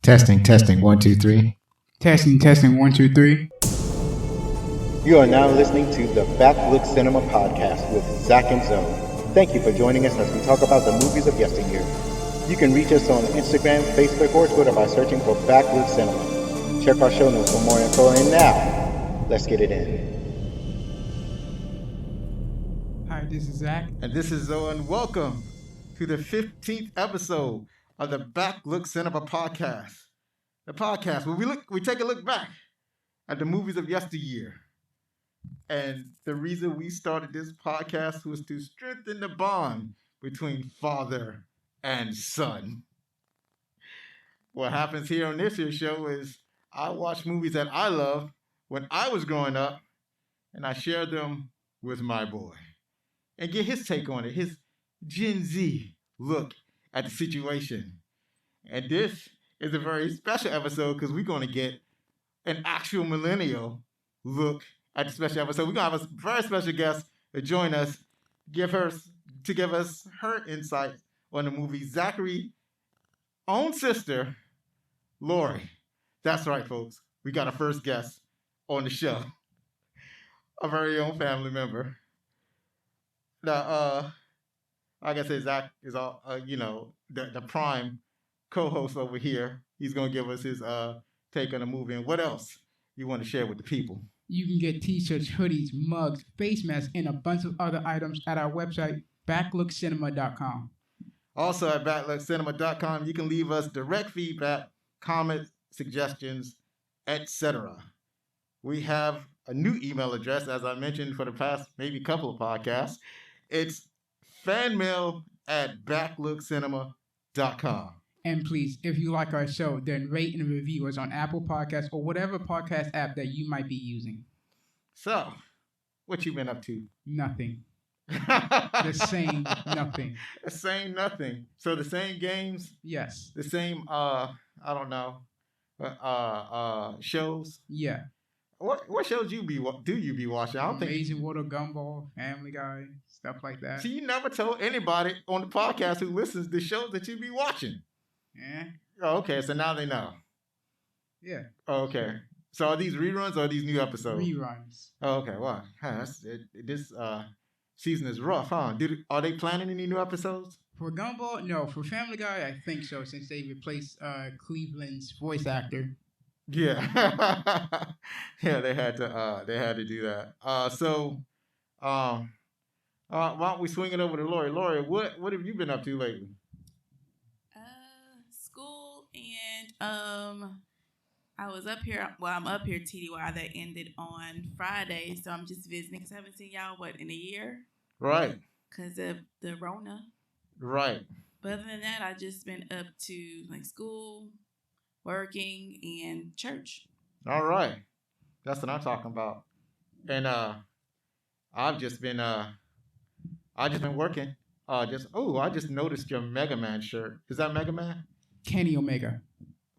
Testing, 1, 2, 3. Testing, 1, 2, 3. You are now listening to the Backlook Cinema Podcast with Zach and Zoe. Thank you for joining us as we talk about the movies of yesteryear. You can reach us on Instagram, Facebook, or Twitter by searching for Backlook Cinema. Check our show notes for more info, and now, let's get it in. Hi, this is Zach. And this is Zoe, and welcome to the 15th episode of the Backlook Cinema Podcast. The podcast where we take a look back at the movies of yesteryear. And the reason we started this podcast was to strengthen the bond between father and son. What happens here on this year's show is I watch movies that I loved when I was growing up, and I share them with my boy and get his take on it, his Gen Z look at the situation. And this is a very special episode because we're going to get an actual millennial look at the special episode. We're going to have a very special guest to join us, give us her insight on the movie. Zachary's own sister, Lori. That's right, folks. We got a first guest on the show, a very own family member. Now, like I said, Zach is all the prime co-host over here. He's gonna give us his take on the movie. And what else you want to share with the people? You can get t-shirts, hoodies, mugs, face masks, and a bunch of other items at our website, backlookcinema.com. Also at backlookcinema.com, you can leave us direct feedback, comments, suggestions, etc. We have a new email address, as I mentioned for the past maybe couple of podcasts. It's fanmail@backlookcinema.com. And please, if you like our show, then rate and review us on Apple Podcasts or whatever podcast app that you might be using. So, what you been up to? Nothing. The same nothing. The same nothing. So the same games? Yes. The same shows? Yeah. What shows do you be watching? I don't think Amazing Water, Gumball, Family Guy, stuff like that. See, you never told anybody on the podcast who listens the shows that you be watching. Yeah. Oh, okay, so now they know. Yeah. Oh, okay. So are these reruns or are these new episodes? Reruns. Oh, okay. Wow. This season is rough, huh? Are they planning any new episodes? For Gumball, no. For Family Guy, I think so, since they replaced Cleveland's voice actor. Yeah. Yeah, they had to do that. Why don't we swing it over to Lori? Lori, what have you been up to lately? School and I was up here. Well, I'm up here TDY. That ended on Friday, so I'm just visiting because I haven't seen y'all in a year. Right. Because of the Rona. Right. But other than that, I just been up to school, working, and church. All right. That's what I'm talking about. And I've just been working. I just noticed your Mega Man shirt. Is that Mega Man? Kenny Omega.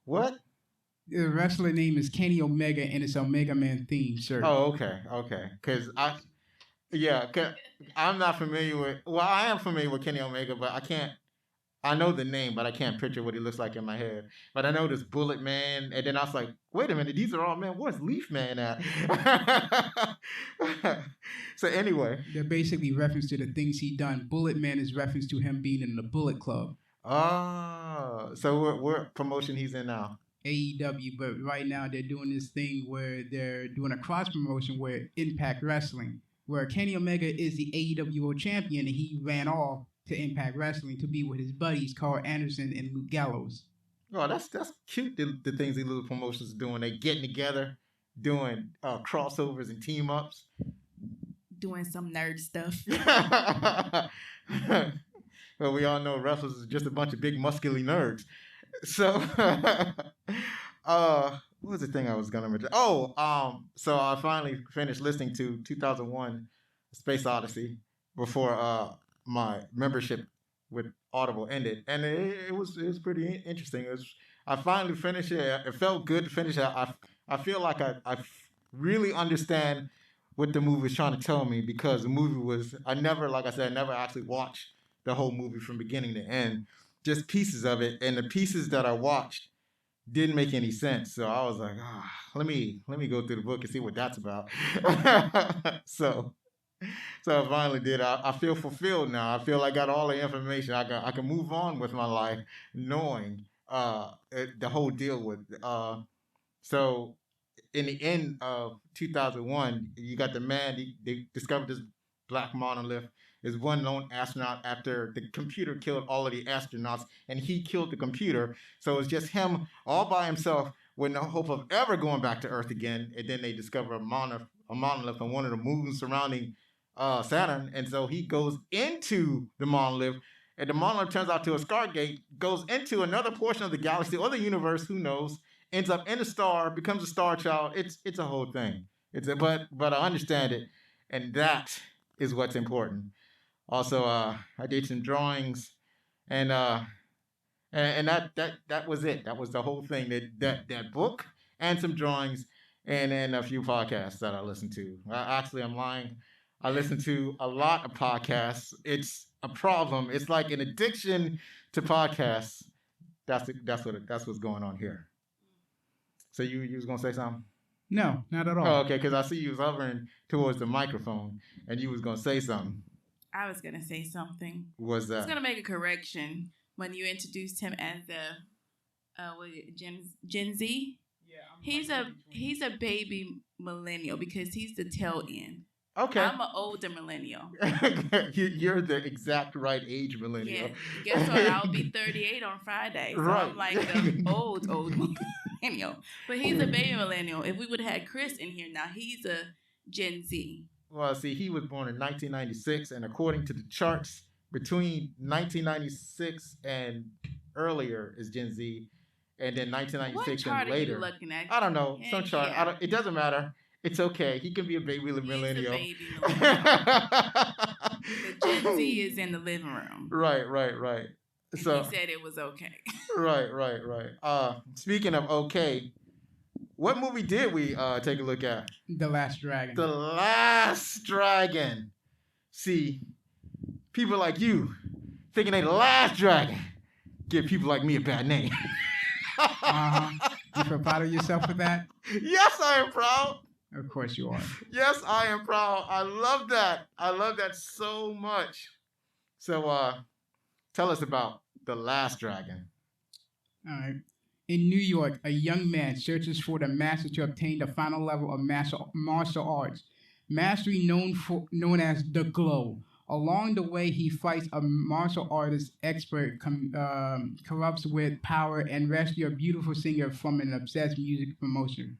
What? The wrestler name is Kenny Omega, and it's a Mega Man themed shirt. Oh, okay. Because I'm not familiar with. Well, I am familiar with Kenny Omega, but I know the name, but I can't picture what he looks like in my head. But I know this Bullet Man, and then I was like, wait a minute, these are all men. Where's Leaf Man at? So anyway. They're basically reference to the things he done. Bullet Man is reference to him being in the Bullet Club. Oh, so what promotion he's in now? AEW, but right now they're doing this thing where they're doing a cross promotion where Impact Wrestling, where Kenny Omega is the AEW World Champion, and he ran off to Impact Wrestling to be with his buddies Carl Anderson and Luke Gallows. Oh, that's cute. The things these little promotions are doing, they getting together, doing crossovers and team ups, doing some nerd stuff. Well, we all know wrestlers is just a bunch of big muscular nerds. So, what was the thing I was gonna mention? So I finally finished listening to 2001: Space Odyssey before my membership with Audible ended, and it was pretty interesting. I finally finished it. It felt good to finish it. I feel like I really understand what the movie was trying to tell me, because the movie was, I never actually watched the whole movie from beginning to end, just pieces of it. And the pieces that I watched didn't make any sense. So I was like, let me go through the book and see what that's about. so so I finally did. I feel fulfilled now. I feel I got all the information. I can move on with my life, knowing the whole deal with so in the end of 2001, you got the man. They discovered this black monolith. Is one lone astronaut after the computer killed all of the astronauts, and he killed the computer. So it's just him all by himself with no hope of ever going back to Earth again. And then they discover a monolith on one of the moons surrounding Saturn, and so he goes into the monolith. And the monolith turns out to a Stargate, goes into another portion of the galaxy or the universe, who knows, ends up in a star, becomes a star child. It's a whole thing. But I understand it, and that is what's important. Also, I did some drawings, and that was it. That was the whole thing. That book and some drawings, and a few podcasts that I listened to. Actually, I'm lying. I listen to a lot of podcasts. It's a problem. It's like an addiction to podcasts. That's what's going on here. So you was gonna say something? No, not at all. Oh, okay, because I see you was hovering towards the microphone, and you was gonna say something. I was gonna say something. Was I was that? gonna make a correction when you introduced him as Gen Z. Yeah, He's a baby millennial because he's the tail end. Okay. I'm an older millennial. You're the exact right age millennial. Yeah. Guess what? I'll be 38 on Friday. So Right. I'm like the old millennial. But he's a baby millennial. If we would have had Chris in here now, he's a Gen Z. Well, see, he was born in 1996, and according to the charts, between 1996 and earlier is Gen Z, and then What 1996 chart and are you later. looking at? I don't know, Yeah, some chart. yeah. It doesn't matter. It's okay. He can be a baby millennial. He's a baby millennial. The Gen Z is in the living room. Right. And So he said it was okay. right. Speaking of okay, what movie did we take a look at? The Last Dragon. The Last Dragon. See, people like you thinking they the last dragon give people like me a bad name. You feel proud of yourself for that? Yes, I am proud. Of course you are. Yes, I am proud. I love that. I love that so much. So, tell us about The Last Dragon. All right. In New York, a young man searches for the master to obtain the final level of martial arts, mastery known as the Glow. Along the way, he fights a martial artist expert, corrupts with power, and rescues a beautiful singer from an obsessed music promotioner.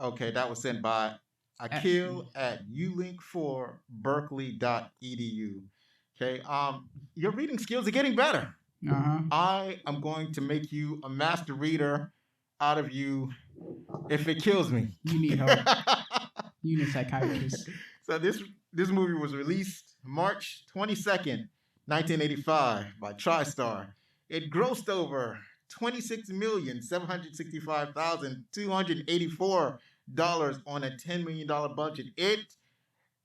Okay, that was sent by Akil at ulink4berkeley.edu. Okay, your reading skills are getting better. I am going to make you a master reader out of you if it kills me. You need help. You need a psychiatrist. So this movie was released March 22nd, 1985 by TriStar. It grossed over $26,765,284 on a $10 million budget. It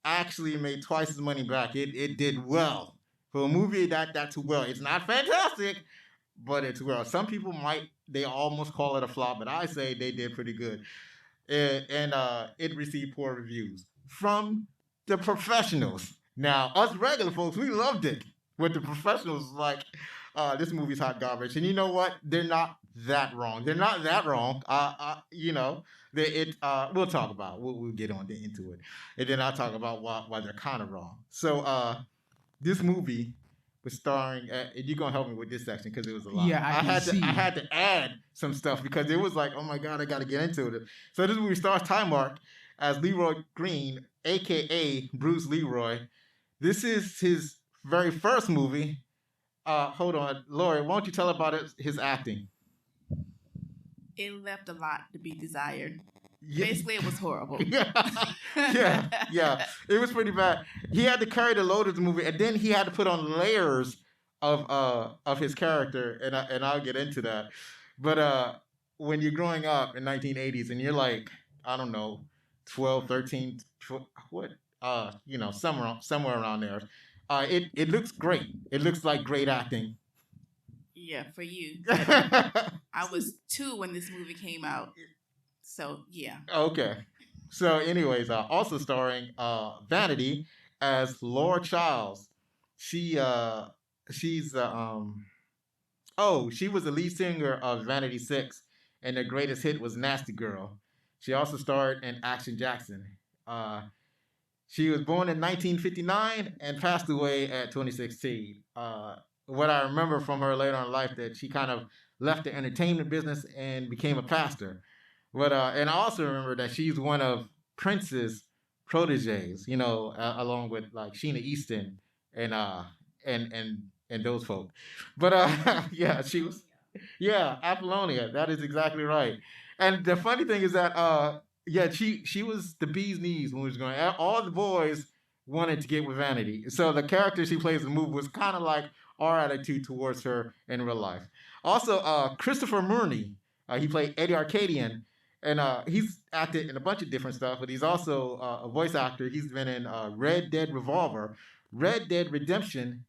actually made twice as money back. It did well. For a movie that's well. It's not fantastic, but it's well. Some people they almost call it a flop, but I say they did pretty good. And it received poor reviews from the professionals. Now, us regular folks, we loved it. But the professionals was like, this movie's hot garbage. And you know what? They're not that wrong. We'll talk about it. We'll get on into it. And then I'll talk about why they're kind of wrong. So, this movie was starring. You're gonna help me with this section because it was a lot. Yeah, I had to add some stuff because it was like, oh my god, I got to get into it. So this movie stars Ty Mark as Leroy Green, aka Bruce Leroy. This is his very first movie. Hold on, Lori, why don't you tell about his acting? It left a lot to be desired. Yeah. Basically, it was horrible. yeah. It was pretty bad. He had to carry the load of the movie, and then he had to put on layers of his character, and I'll get into that. But when you're growing up in 1980s, and you're like, I don't know, 12, 13, somewhere around there, it looks great. It looks like great acting. Yeah, for you. I was 2 when this movie came out. So, yeah. Okay. So, anyways, also starring Vanity as Laura Childs. She she's she was the lead singer of Vanity Six, and their greatest hit was Nasty Girl. She also starred in Action Jackson. Uh, she was born in 1959 and passed away at 2016. What I remember from her later on in life that she kind of left the entertainment business and became a pastor. But and I also remember that she's one of Prince's proteges, along with like Sheena Easton and and those folk. But yeah, she was yeah, Apollonia. That is exactly right. And the funny thing is that yeah, she was the bee's knees when we was going. All the boys wanted to get with Vanity. So the character she plays in the movie was kind of like our attitude towards her in real life. Also, Christopher Mooney, he played Eddie Arcadian, and he's acted in a bunch of different stuff, but he's also a voice actor. He's been in Red Dead Revolver, Red Dead Redemption,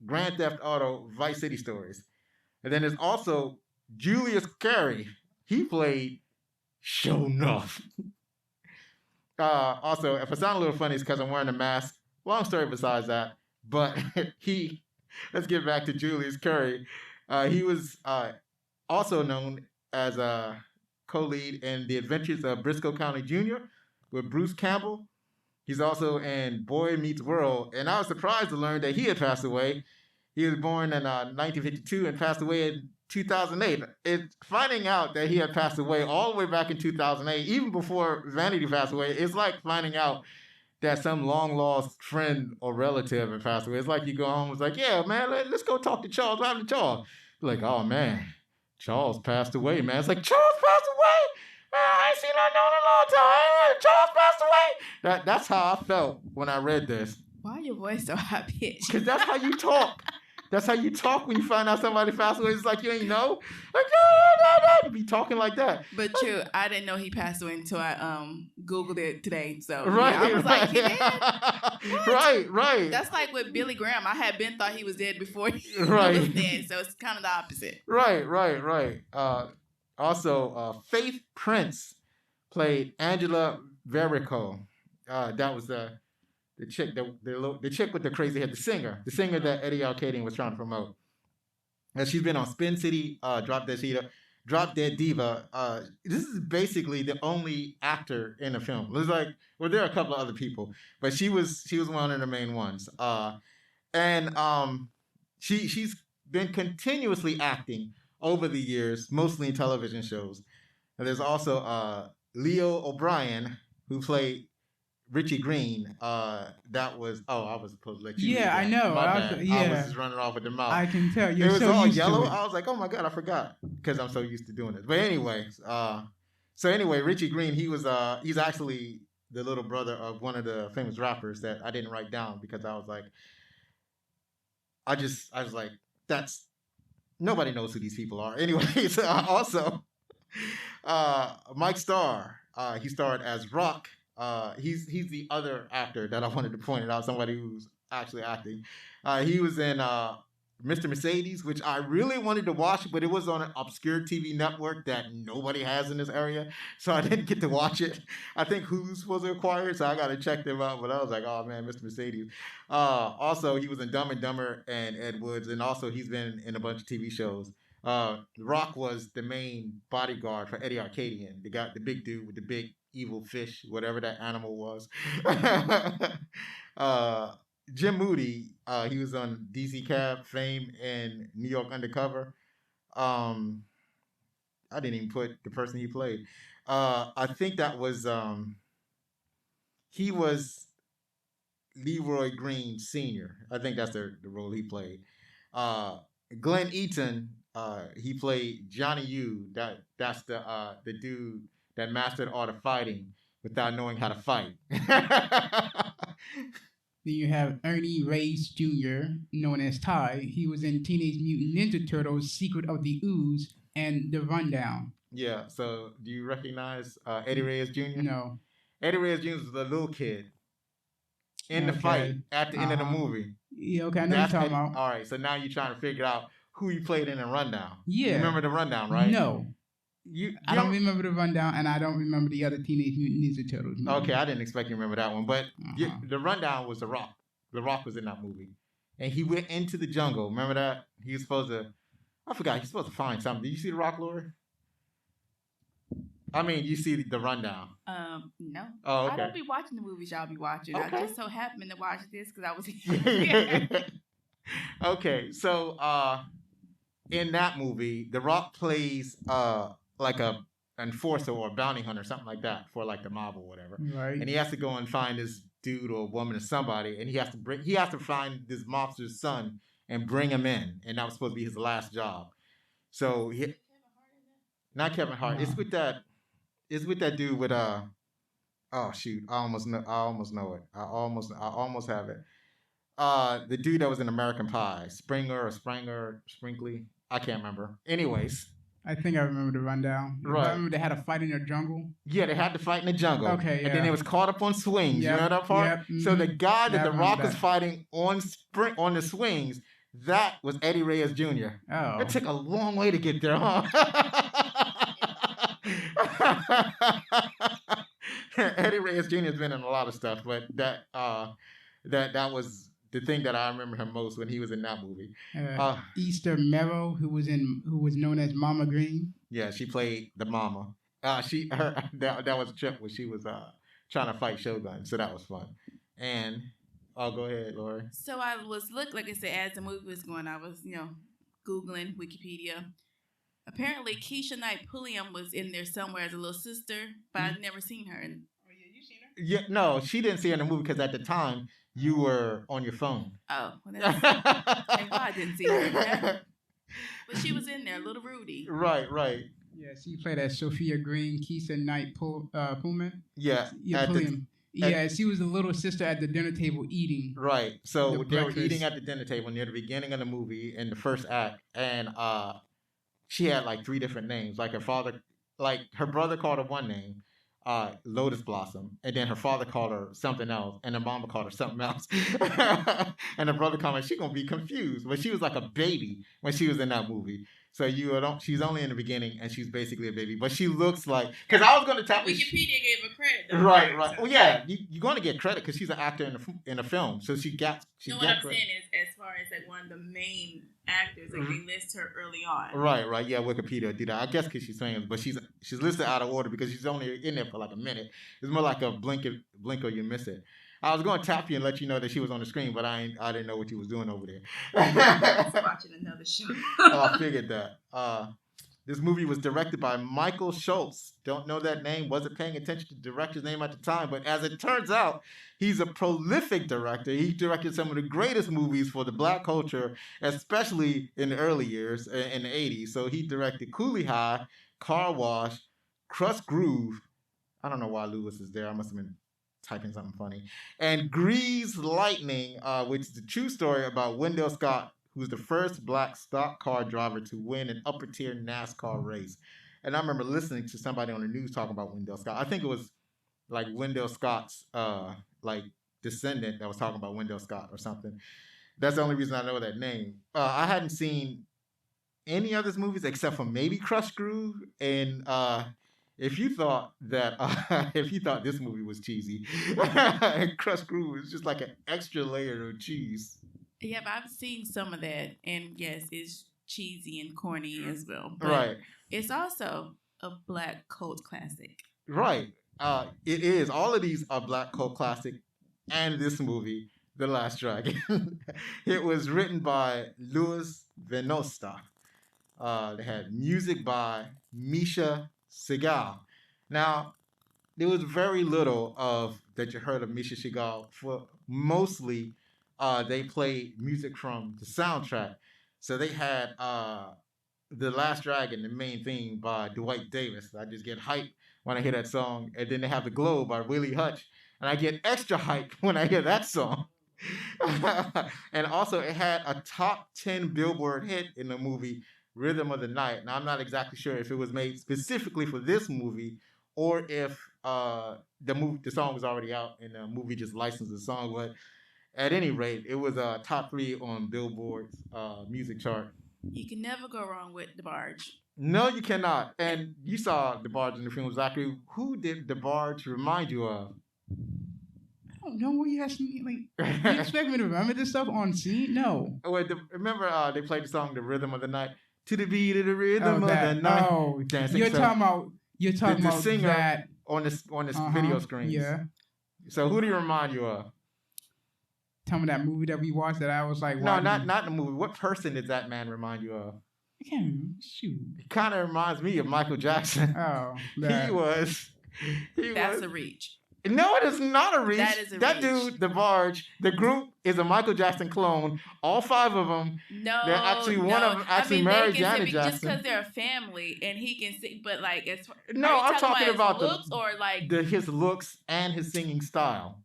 Grand Theft Auto, Vice City Stories. And then there's also Julius Carey. He played Show Enough. Also, if I sound a little funny, it's because I'm wearing a mask. Long story besides that. But let's get back to Julius Carey. He was also known as a co-lead in The Adventures of Briscoe County Jr. with Bruce Campbell. He's also in Boy Meets World. And I was surprised to learn that he had passed away. He was born in 1952 and passed away in 2008. It's finding out that he had passed away all the way back in 2008, even before Vanity passed away. It's like finding out that some long lost friend or relative had passed away. It's like you go home, it's like, yeah, man, let's go talk to Charles. What happened to Charles? Like, oh man, Charles passed away, man. It's like, Charles passed away? Man, I ain't seen that in a long time. Charles passed away. That's how I felt when I read this. Why your voice so high pitched? Because that's how you talk. That's how you talk when you find out somebody passed away. It's like you ain't know. Like, you be talking like that. But true, I didn't know he passed away until I Googled it today. So right, yeah, I was right. like, he dead? Right. That's like with Billy Graham. I had been thought he was dead before he was dead. So it's kind of the opposite. Right. Also, Faith Prince played Angela Verico. That was the chick, the chick with the crazy hair, the singer that Eddie Arcadian was trying to promote. And she's been on Spin City, Drop Dead Diva. This is basically the only actor in the film. It was like, well, there are a couple of other people, but she was one of the main ones. She's been continuously acting over the years, mostly in television shows. And there's also Leo O'Brien, who played Richie Green. That was I was supposed to let you. Yeah, I know. I was just running off with the mouth. I can tell you're it was so all used yellow. to it. I was like, oh my god, I forgot because I'm so used to doing it. But anyway, Richie Green, he's actually the little brother of one of the famous rappers that I didn't write down because I was like, I was like, that's nobody knows who these people are. Anyways, also Mike Starr, he starred as Rock. He's the other actor that I wanted to point out, somebody who's actually acting. He was in Mr. Mercedes, which I really wanted to watch, but it was on an obscure TV network that nobody has in this area, so I didn't get to watch it. I think Hulu's supposed to acquire it, so I got to check them out, but I was like, oh man, Mr. Mercedes. Also, he was in Dumb and Dumber and Ed Woods, and also he's been in a bunch of TV shows. Rock was the main bodyguard for Eddie Arcadian, the big dude with the big evil fish, whatever that animal was. Jim Moody, he was on DC Cab, Fame, and New York Undercover. I didn't even put the person he played. I think that was he was Leroy Green Sr. I think that's the role he played. Glenn Eaton, he played Johnny Yu. That's the dude that mastered art of fighting without knowing how to fight. Then you have Ernie Reyes Jr., known as Ty. He was in Teenage Mutant Ninja Turtles, Secret of the Ooze, and The Rundown. Yeah, so do you recognize Eddie Reyes Jr.? No. Eddie Reyes Jr. was the little kid in the fight at the end of the movie. Yeah, okay, I know what you're talking about. All right, so now you're trying to figure out who he played in the Rundown. Yeah. You remember the Rundown, right? No. I don't don't- remember the Rundown, and I don't remember the other Teenage Mutant Ninja Turtles movie. Okay, I didn't expect you to remember that one, but Uh-huh. the Rundown was The Rock. The Rock was in that movie, and he went into the jungle. Remember that? He was supposed to. I forgot. He's supposed to find something. Did you see The Rock, Lori? I mean, you see the Rundown. No. Oh, I okay. don't be watching the movies y'all be watching. Okay. I just so happened to watch this because I was Okay, so in that movie, The Rock plays like a enforcer or a bounty hunter, something like that, for like the mob or whatever. Right. And he has to go and find this dude or woman or somebody, and he has to find this mobster's son and bring him in, and that was supposed to be his last job. So not Kevin Hart. No. It's with that dude with oh shoot, I almost know it. I almost have it. The dude that was in American Pie, Sprinkley. I can't remember. Anyways, I think I remember the Rundown. Right. I remember they had a fight in the jungle. yeah, they had to fight in the jungle. Okay, And then yeah. it was caught up on swings. Yep, You know that part? yep, So the guy that Yeah, I The remember Rock was that. fighting on the swings, that was Eddie Reyes Jr. Oh. It took a long way to get there, huh? Eddie Reyes Jr. has been in a lot of stuff, but that was the thing that I remember him most when he was in that movie. Easter Merrow, who was known as Mama Green. Yeah, she played the mama. That was a trip where she was trying to fight Shogun, so that was fun. And go ahead, Lori. So I was like I said, as the movie was going, I was Googling Wikipedia. Apparently, Keisha Knight Pulliam was in there somewhere as a little sister, but I've never seen her. Oh yeah, you seen her? Yeah, no, she didn't see her in the movie because at the time you were on your phone. Oh, well, thank God I didn't see her. But she was in there, little Rudy. Right. Yeah, she played as Sophia Green, Keisha Knight Pullman. Yeah. Yeah, Pulliam. Yeah, she was the little sister at the dinner table eating. Right. So The they were breakfast. eating at the dinner table near the beginning of the movie in the first act, and she had like 3 different names. Like her brother called her one name, Lotus Blossom, and then her father called her something else, and her mama called her something else. And her brother commented, she's gonna be confused, but she was like a baby when she was in that movie. So she's only in the beginning, and she's basically a baby, but she looks like. Because I was gonna tell you. Wikipedia gave her credit. Though, Right. So, Well, yeah, you're going to get credit because she's an actor in a film, so she No, got what I'm credit. saying is, as far as like one of the main actors, like they list her early on. Right. Yeah, Wikipedia did that. I guess because she's famous, but she's listed out of order because she's only in there for like a minute. It's more like a blink or you miss it. I was going to tap you and let you know that she was on the screen, but I didn't know what you was doing over there. I was watching another show. I figured that. This movie was directed by Michael Schultz. Don't know that name. Wasn't paying attention to the director's name at the time. But as it turns out, he's a prolific director. He directed some of the greatest movies for the black culture, especially in the early years, in the 80s. So he directed Coolie High, Car Wash, Crust Groove. I don't know why Lewis is there. I must have been typing something funny. And Grease Lightning, which is a true story about Wendell Scott, who's the first black stock car driver to win an upper tier NASCAR race. And I remember listening to somebody on the news talking about Wendell Scott. I think it was like Wendell Scott's like descendant that was talking about Wendell Scott or something. That's the only reason I know that name. I hadn't seen any of his movies except for maybe Crush Groove. And if you thought this movie was cheesy, Crush Groove is just like an extra layer of cheese. Yeah, but I've seen some of that, and yes, it's cheesy and corny as well. But Right. It's also a black cult classic. Right. It is. All of these are black cult classic, and this movie, The Last Dragon. It was written by Louis Venosta. They had music by Misha Segal. Now, there was very little of that you heard of Misha Segal. For mostly, they played music from the soundtrack. So they had The Last Dragon, the main theme by Dwight Davis. I just get hyped when I hear that song. And then they have The Glow by Willie Hutch. And I get extra hyped when I hear that song. And also it had a top 10 Billboard hit in the movie Rhythm of the Night. Now I'm not exactly sure if it was made specifically for this movie or if the song was already out and the movie just licensed the song. But at any rate, it was top 3 on Billboard's music chart. You can never go wrong with the barge. No, you cannot. And you saw the barge in the film, Zachary. Who did the barge remind you of? I don't know what you asked me. Like, you expect me to remember this stuff on scene? No. Oh, wait, remember they played the song "The Rhythm of the Night." To the beat of the rhythm Oh, of the night. oh, Dancing. you're So talking about. You're talking the about singer that on this video screen. Yeah. So who do you remind you of? Tell me that movie that we watched that I was like, No, watching. not the movie. What person did that man remind you of? I can't remember. Shoot. It kind of reminds me of Michael Jackson. Oh, He was. That's a reach. No, it is not a reach. That is a that reach. dude, the barge, the group is a Michael Jackson clone. All 5 of them. No, They're actually one of them actually married Janet Jackson. Just because they're a family and he can sing, but like it's No, I'm talking about his looks or like his looks and his singing style.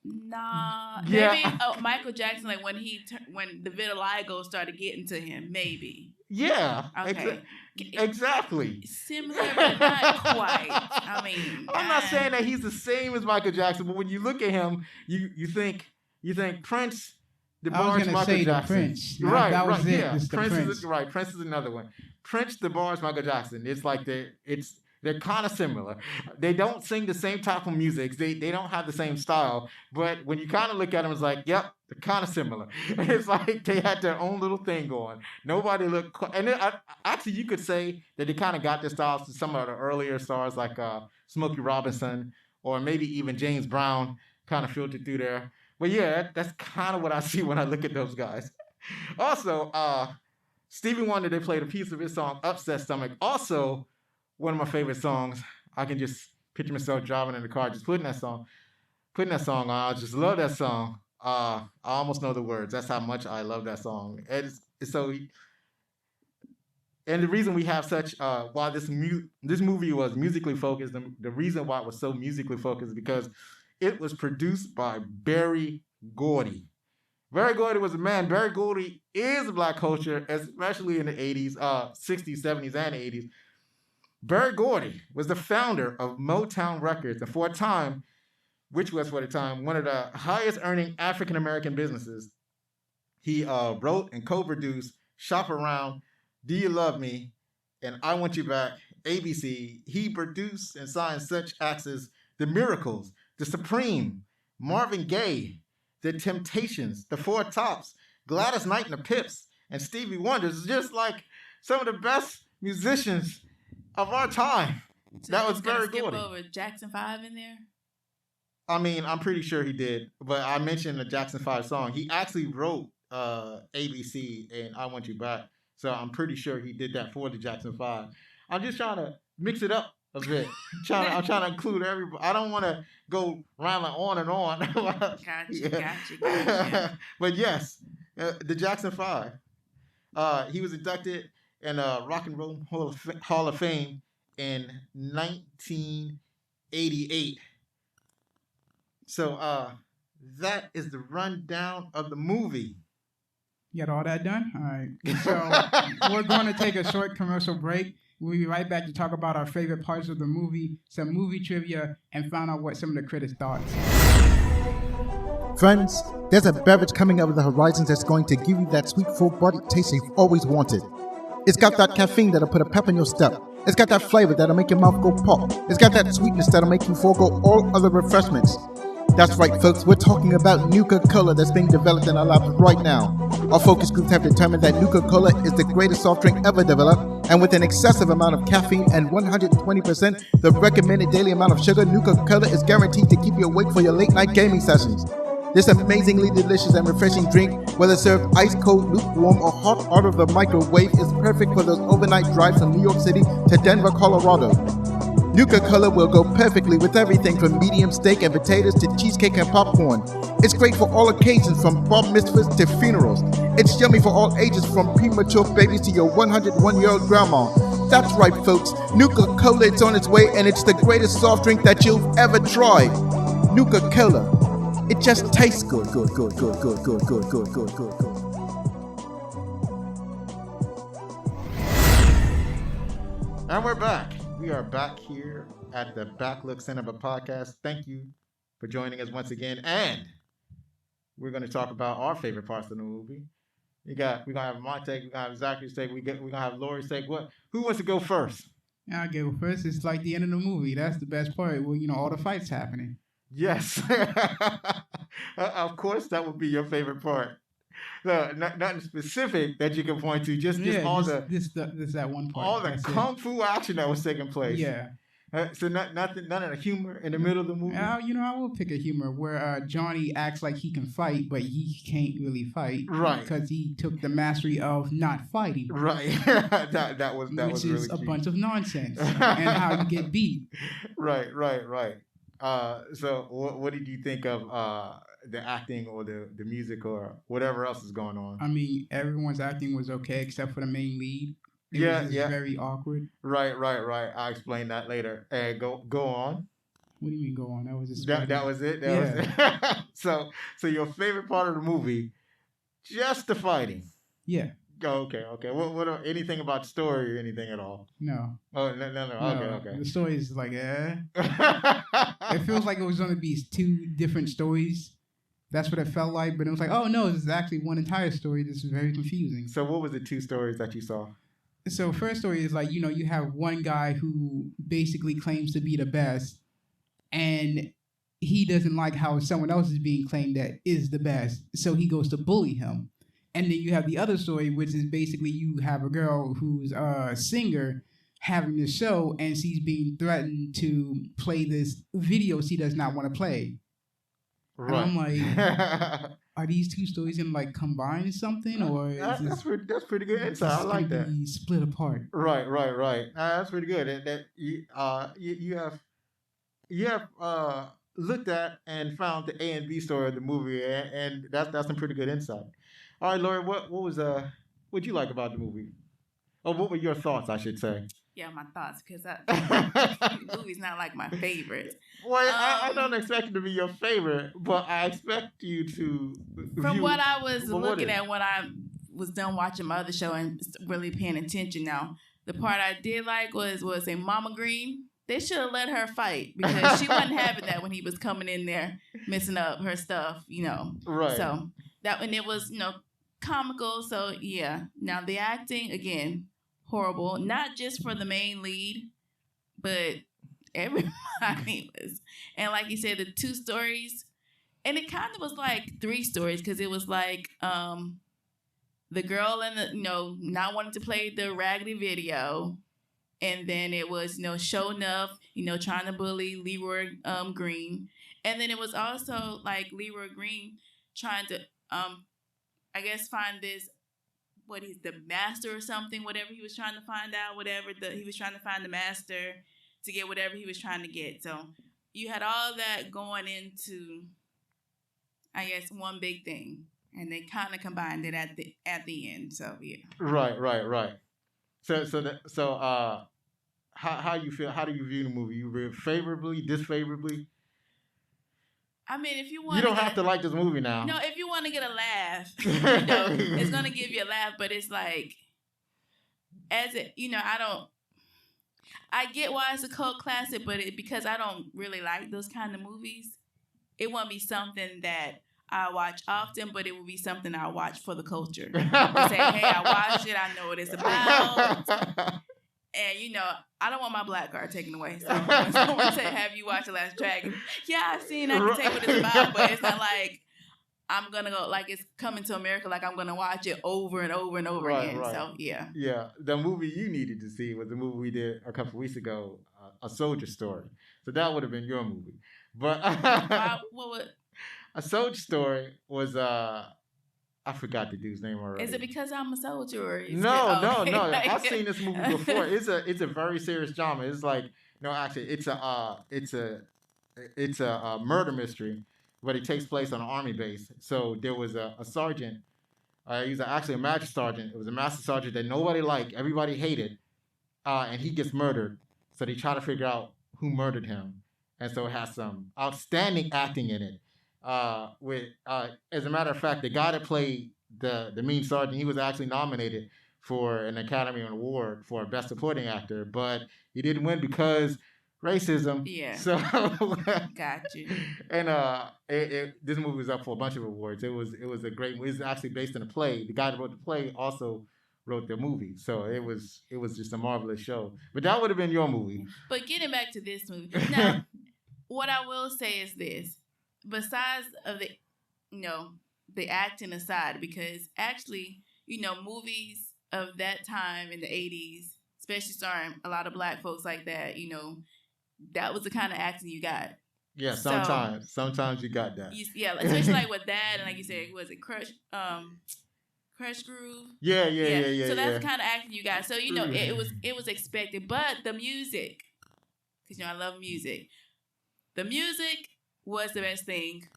Nah, Yeah. maybe Michael Jackson, like when when the vitiligo started getting to him, maybe. Yeah. Okay. Exactly. Similar, but not quite. I mean, I'm not saying that he's the same as Michael Jackson, but when you look at him, you think Prince, the I was Barge, gonna Michael say the Jackson. Prince. Right, That was right, it. yeah. It's the Prince Prince. is right. Prince is another one. Prince, the Barge, Michael Jackson. It's like they're kind of similar. They don't sing the same type of music. They don't have the same style. But when you kind of look at them, it's like, yep, they're kind of similar. It's like they had their own little thing going. Nobody looked. And then, actually, you could say that they kind of got their styles to some of the earlier stars like Smokey Robinson or maybe even James Brown kind of filtered through there. But yeah, that's kind of what I see when I look at those guys. Also, Stevie Wonder, they played a piece of his song "Upset Stomach." Also, one of my favorite songs. I can just picture myself driving in the car, just putting that song on. I just love that song. I almost know the words. That's how much I love that song. It's so. And the reason we have such why this movie was musically focused, the reason why it was so musically focused is because it was produced by Berry Gordy. Berry Gordy was a man. Berry Gordy is black culture, especially in the 80s, 60s, 70s, and 80s. Berry Gordy was the founder of Motown Records, and for a time, which was for the time one of the highest earning African American businesses. He wrote and co-produced "Shop Around," "Do You Love Me," and "I Want You Back," ABC. He produced and signed such acts as The Miracles, The Supreme, Marvin Gaye, The Temptations, The Four Tops, Gladys Knight and the Pips, and Stevie Wonder. It's just like some of the best musicians of our time. So That was very Berry Gordy. Over Jackson 5 in there. I mean, I'm pretty sure he did, but I mentioned the Jackson 5 song. He actually wrote ABC and "I Want You Back," so I'm pretty sure he did that for the Jackson 5. I'm just trying to mix it up a bit. I'm trying to include everybody. I don't want to go rambling on and on. Gotcha. But yes, the Jackson 5. He was inducted in Rock and Roll Hall of Fame in 1988. So that is the rundown of the movie. You got all that done? All right. So we're going to take a short commercial break. We'll be right back to talk about our favorite parts of the movie, some movie trivia, and find out what some of the critics thought. Friends, there's a beverage coming up with the horizons that's going to give you that sweet full-bodied taste you've always wanted. It's got that caffeine that'll put a pep in your step. It's got that flavor that'll make your mouth go pop. It's got that sweetness that'll make you forego all other refreshments. That's right, folks. We're talking about Nuka-Cola that's being developed in our labs right now. Our focus groups have determined that Nuka-Cola is the greatest soft drink ever developed, and with an excessive amount of caffeine and 120% the recommended daily amount of sugar, Nuka-Cola is guaranteed to keep you awake for your late-night gaming sessions. This amazingly delicious and refreshing drink, whether served ice cold, lukewarm, or hot out of the microwave, is perfect for those overnight drives from New York City to Denver, Colorado. Nuka-Cola will go perfectly with everything from medium steak and potatoes to cheesecake and popcorn. It's great for all occasions, from bar mitzvahs to funerals. It's yummy for all ages, from premature babies to your 101-year-old grandma. That's right, folks. Nuka-Cola is on its way, and it's the greatest soft drink that you've ever tried. Nuka-Cola. It just tastes good. And we're back. We are back here at the Backlook Cinema Podcast. Thank you for joining us once again. And we're going to talk about our favorite parts of the movie. we're gonna have my take. We're gonna have Zachary's take. We're gonna have Lori's take. Who wants to go first? I'll go first. It's like the end of the movie. That's the best part. Well, all the fights happening. Yes. Of course, that would be your favorite part. No, nothing specific that you can point to. Just all this that one part. all the kung fu action that was taking place. Yeah. So none of the humor in the middle of the movie. I will pick a humor where Johnny acts like he can fight, but he can't really fight, right? Because he took the mastery of not fighting, right? that was which is really a bunch of nonsense, and how you get beat. Right. So what did you think of the acting or the music or whatever else is going on? I mean, everyone's acting was okay except for the main lead. It was very awkward. Right. I'll explain that later. Go on. What do you mean go on? That was just that was it. That was it. So your favorite part of the movie, just the fighting. Yeah. Oh, okay. What anything about the story or anything at all? No. Oh no. Okay. The story is like It feels like it was going to be two different stories. That's what it felt like, but it was like, oh no, this is actually one entire story. This is very confusing. So what was the two stories that you saw? So first story is like, you have one guy who basically claims to be the best, and he doesn't like how someone else is being claimed that is the best, so he goes to bully him. And then you have the other story, which is basically you have a girl who's a singer having this show, and she's being threatened to play this video she does not want to play. Right. And I'm like, are these two stories gonna like combine something, or is that's pretty good insight. I like that. Be split apart. Right. That's pretty good. That you have looked at and found the A and B story of the movie, and that's some pretty good insight. All right, Lori, what'd you like about the movie? Or what were your thoughts, I should say? Yeah, my thoughts, because the movie's not like my favorite. Well, I don't expect it to be your favorite, but I expect you to. From what I was looking at when I was done watching my other show and really paying attention now, the part I did like was a Mama Green. They should have let her fight because she wasn't having that when he was coming in there messing up her stuff, Right. So and it was, comical. So yeah. Now the acting, again, horrible. Not just for the main lead, but everybody was. And like you said, the two stories, and it kind of was like three stories because it was like the girl and the not wanting to play the raggedy video, and then it was Show Enough trying to bully Leroy Green, and then it was also like Leroy Green trying to I guess find this. What he's the master or something, whatever he was trying to find out, he was trying to find the master to get whatever he was trying to get. So you had all that going into, I guess, one big thing, and they kind of combined it at the end. So yeah. Right. So how you feel? How do you view the movie? You read favorably, disfavorably? I mean, if you want, you don't have to like this movie now. No, if you want to get a laugh, it's gonna give you a laugh. But it's like, I get why it's a cult classic, but because I don't really like those kind of movies, it won't be something that I watch often. But it will be something I watch for the culture. Say, hey, I watched it. I know what it's about. And, I don't want my black card taken away. So when someone say, have you watched The Last Dragon? Yeah, I've seen it. I can tell you what it's about. But it's not like I'm going to go, like it's Coming to America, like I'm going to watch it over and over and over again. Right. So, yeah. Yeah. The movie you needed to see was the movie we did a couple of weeks ago, A Soldier Story. So that would have been your movie. But A Soldier Story was... I forgot the dude's name already. Is it because I'm a soldier? No. I've seen this movie before. It's a very serious drama. It's like actually, it's a murder mystery, but it takes place on an army base. So there was a sergeant. He was actually a master sergeant. It was a master sergeant that nobody liked, everybody hated, and he gets murdered. So they try to figure out who murdered him, and so it has some outstanding acting in it. As a matter of fact, the guy that played the mean sergeant, he was actually nominated for an Academy Award for Best Supporting Actor, but he didn't win because racism. Yeah. So Got you. and this movie was up for a bunch of awards. It was a great movie. It's actually based on a play. The guy that wrote the play also wrote the movie. So it was just a marvelous show. But that would have been your movie. But getting back to this movie. Now, what I will say is this. Besides of the the acting aside, because actually, movies of that time in the 80s, especially starring a lot of black folks like that, that was the kind of acting you got. Yeah, So- sometimes you got that. Yeah, especially like with that, and like you said, was it Crush Groove? Yeah. So that's the kind of acting you got. So it was expected, but the music, because I love music. The music was the best thing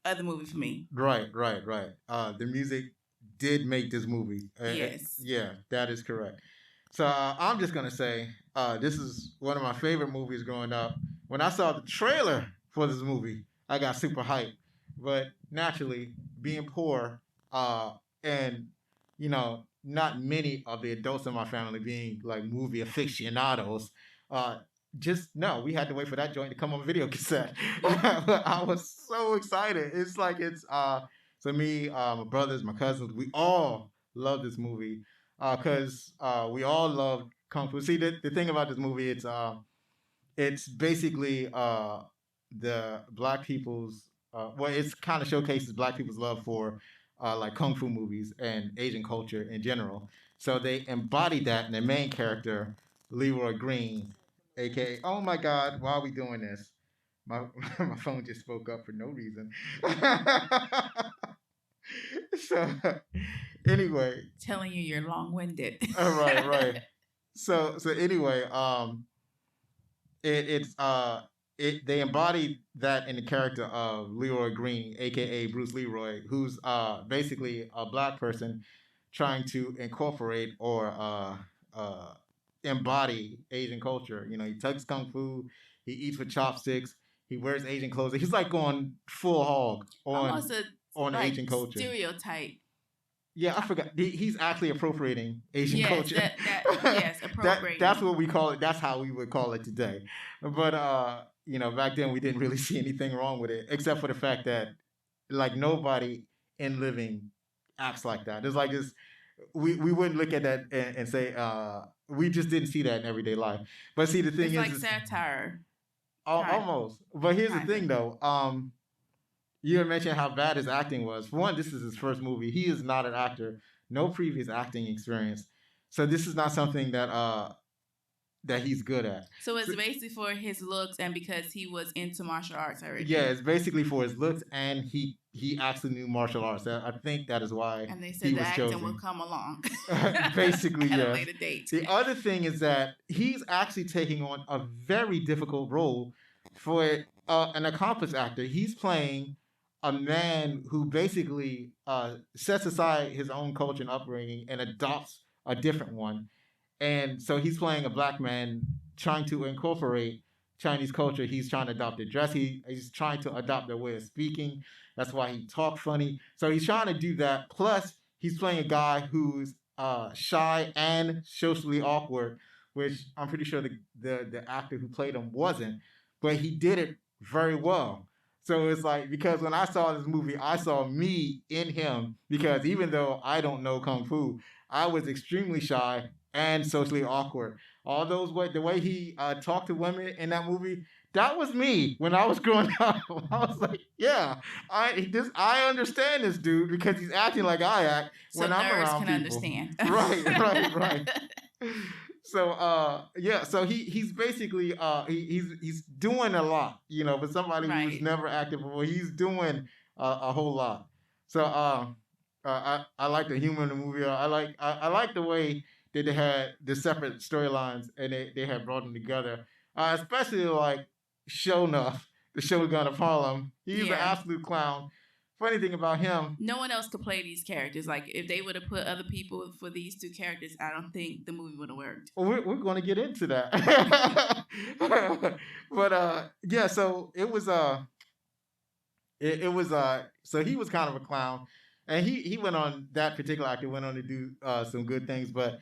of the movie for me. Right. The music did make this movie. Yes. Yeah, that is correct. So I'm just gonna say this is one of my favorite movies growing up. When I saw the trailer for this movie, I got super hyped. But naturally, being poor, and not many of the adults in my family being like movie aficionados, we had to wait for that joint to come on video cassette. I was so excited. It's like so me, my brothers, my cousins, we all love this movie because we all love kung fu. See, the thing about this movie, it's basically the black people's it's kind of showcases black people's love for like kung fu movies and Asian culture in general. So they embody that in their main character, Leroy Green, aka oh my God, why are we doing this? My my phone just spoke up for no reason. So anyway, Telling you you're long-winded. right. So anyway, they embodied that in the character of Leroy Green, aka Bruce Leroy, who's basically a black person trying to incorporate or embody Asian culture. He tugs kung fu, he eats with chopsticks, he wears Asian clothes. He's like going full hog Almost on like Asian culture. stereotype. Yeah, I forgot. He's actually appropriating Asian culture. Yes, appropriating. That's what we call it. That's how we would call it today. But back then we didn't really see anything wrong with it, except for the fact that like nobody in living acts like that. It's like this. We wouldn't look at that and say we just didn't see that in everyday life. But see, the thing it's is, like satire. Almost. But here's the thing, though. You had mentioned how bad his acting was. For one, this is his first movie. He is not an actor. No previous acting experience. So this is not something that he's good at. So it's basically for his looks and because he was into martial arts already. Yeah, it's basically for his looks and he actually knew martial arts. I think that is why and they said he the was acting chosen. will come along. Basically, at yeah. a later date. The other thing is that he's actually taking on a very difficult role for an accomplished actor. He's playing a man who basically sets aside his own culture and upbringing and adopts a different one. And so he's playing a black man trying to incorporate Chinese culture. He's trying to adopt their dress. He's trying to adopt their way of speaking. That's why he talks funny. So he's trying to do that. Plus, he's playing a guy who's shy and socially awkward, which I'm pretty sure the actor who played him wasn't. But he did it very well. So it's like, because when I saw this movie, I saw me in him, because even though I don't know Kung Fu, I was extremely shy and socially awkward. All those the way he talked to women in that movie, that was me when I was growing up. I was like, yeah, I understand this dude because he's acting like I act So when I'm nerds around can people. understand. Right. So so he's basically he's doing a lot, for somebody who's never acted before. He's doing a whole lot. So I like the humor in the movie. I like the way that they had the separate storylines and they had brought them together. Especially like Shonuff, the Shogun of Harlem. He's an absolute clown. Funny thing about him, no one else could play these characters. Like, if they would have put other people for these two characters, I don't think the movie would have worked. Well, we're going to get into that. But yeah, so it was so he was kind of a clown, and he went on, that particular actor went on to do some good things, but